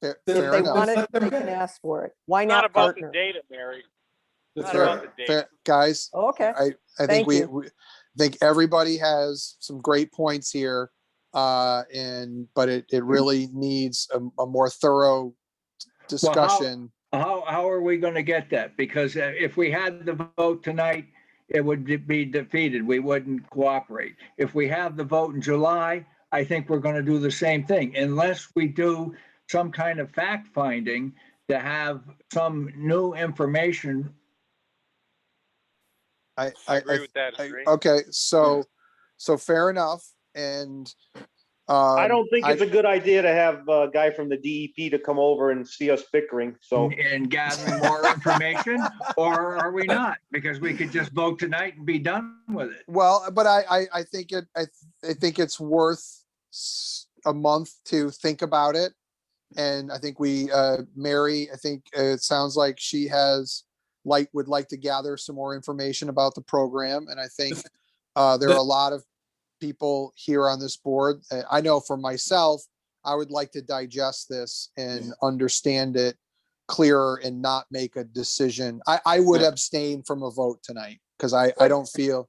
Fair If they enough. want it, Let them they get can it. ask for it. Why It's not not about the partner? data, Mary. That's Not right. about the data. Guys, Okay. I think Thank we you. think everybody has some great points here. But it really needs a more thorough discussion. How are we going to get that? Because if we had the vote tonight, it would be defeated. We wouldn't cooperate. If we have the vote in July, I think we're going to do the same thing, unless we do some kind of fact finding to have some new information. I agree with that. Okay, so fair enough. And I don't think it's I- a good idea to have a guy from the DEP to come over and see us bickering. So And gathering more information, or are we not? Because we could just vote tonight and be done with it. well, but I think I think it's worth a month to think about it. And I think Mary, I think it sounds like she would like to gather some more information about the program. And I think there are a lot of people here on this board. I know for myself, I would like to digest this and understand it clearer and not make a decision. I would abstain from a vote tonight because I don't feel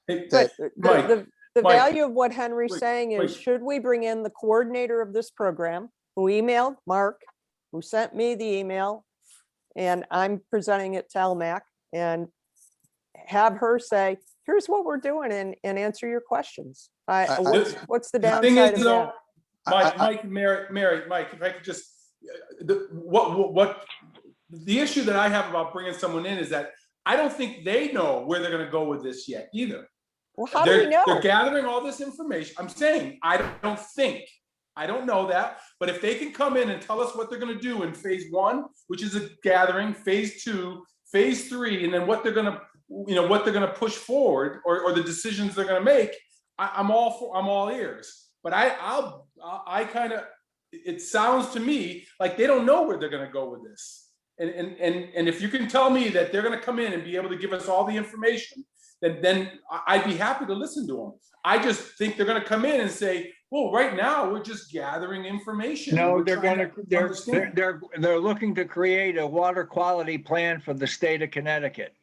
Hey, that. Mike, The Mike, value of what Henry's wait, saying is, wait. should we bring in the coordinator of this program, who emailed Mark, who sent me the email, and I'm presenting it to LMAC, and have her say, here's what we're doing, and answer your questions. What's the the thing downside is, of though, that? Mike, Mary, Mike, if I could just, what the issue that I have about bringing someone in is that I don't think they know where they're going to go with this yet either. Well, how do we know? They're gathering all this information. I'm saying, I don't know that, but if they can come in and tell us what they're going to do in phase 1, which is a gathering, phase 2, phase 3, and then what they're going to push forward, or the decisions they're going to make, I'm all ears. But I kind of, it sounds to me like they don't know where they're going to go with this. And if you can tell me that they're going to come in and be able to give us all the information, then I'd be happy to listen to them. I just think they're going to come in and say, well, right now we're just gathering information. No, We're they're trying to understand." they're looking to create a water quality plan for the state of Connecticut.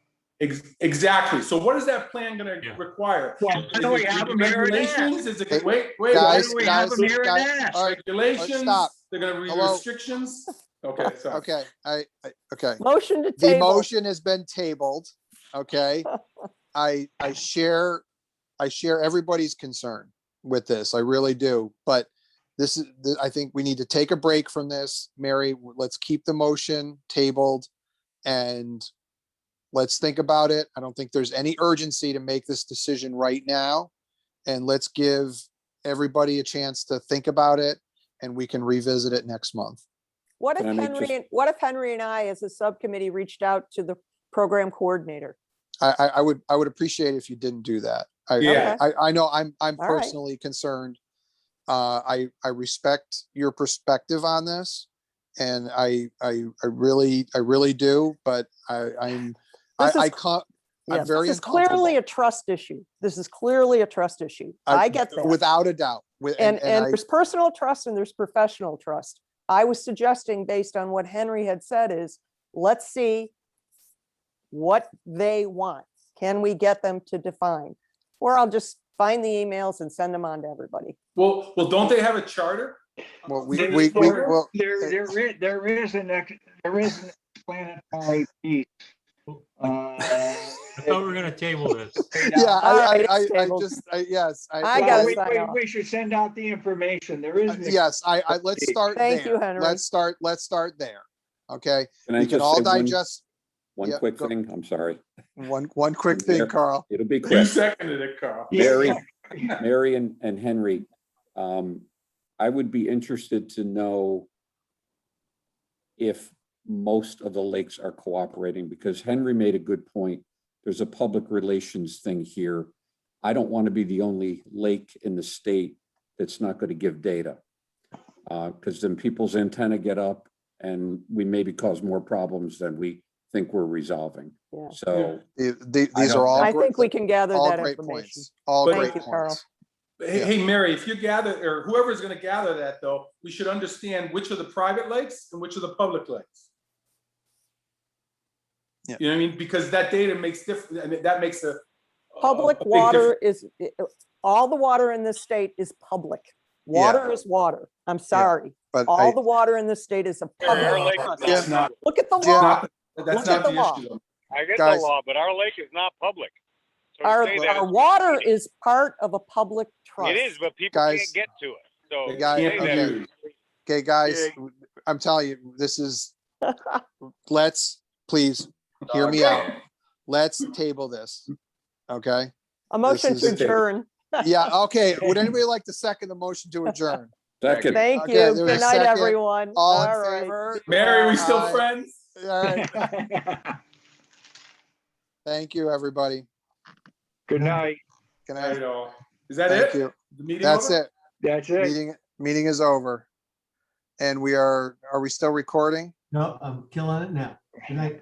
Exactly. So what is that plan going to Yeah. require? Well, why don't we have them here and ask? Regulations? Is it, Hey, wait, Why guys, don't we have them here and ask? all right, regulations? stop. They're going to read Hello? restrictions? Okay, sorry. Okay, okay. Motion to The table. motion has been tabled. Okay. I share everybody's concern with this. I really do. But I think we need to take a break from this. Mary, let's keep the motion tabled and let's think about it. I don't think there's any urgency to make this decision right now. And let's give everybody a chance to think about it, and we can revisit it next month. What if Can I make what if Henry and I, as a subcommittee, reached out to the program coordinator? I would appreciate it if you didn't do that. Yeah. I know I'm right. personally concerned. I respect your perspective on this, and I really do. But I'm This is- I'm very This is clearly uncomfortable. a trust issue. This is clearly a trust issue. I get that. Without a doubt. And there's personal trust and there's professional trust. I was suggesting, based on what Henry had said, is let's see what they want. Can we get them to define? Or I'll just find the emails and send them on to everybody. Well, don't they have a charter? Well, There well, there is an explanatory piece. I thought we were gonna table this. yeah, All right, it's tabled. yes. I gotta Well, sign off. we should send out the information. There is. an Yes, let's start there. Thank you, Henry. Let's start there. Okay, Can I we can just all say digest one yeah, quick go- thing? I'm sorry. one quick thing, There. Carl. It'll be You quick. seconded it, Carl. Mary, Mary and Henry, I would be interested to know if most of the lakes are cooperating, because Henry made a good point. There's a public relations thing here. I don't want to be the only lake in the state that's not going to give data. Because then people's antenna get up and we maybe cause more problems than we think we're resolving. Yeah. So These are all. I think we can gather all that great information. points. All But- great Thank you, Carl. points. Hey, Yeah. hey, Mary, if you gather, or whoever's gonna gather that though, we should understand which are the private lakes and which are the public lakes. Yeah. You know what I mean? Because that data makes different, I mean, that makes a. Public a big water is, all the water in this state is public. Water is water. I'm sorry. But All the water in this state is a Our lake public. is That's not, not, Look at the Yeah. law. that's Look not at the the law. issue though. I get Guys. the law, but our lake is not public. So to Our, say that our is water misleading. is part of a public trust. It is, but people Guys. can't get to it. So It to guys, say can't be that is- used. Okay, guys, I'm telling you, this is, let's please hear me out. Let's table this. Okay? A motion This to is- adjourn. Yeah, okay. Would anybody like to second the motion to adjourn? second, Thank Okay, you. there's a Good night, second. everyone. All in right. favor? Mary, we still Aye. friends? All right. Thank you, everybody. Good night. Good Not at night. all. Is that Thank it? you. The meeting That's over? it. That's it. Meeting is over. And are we still recording? No, I'm killing it now. Good night.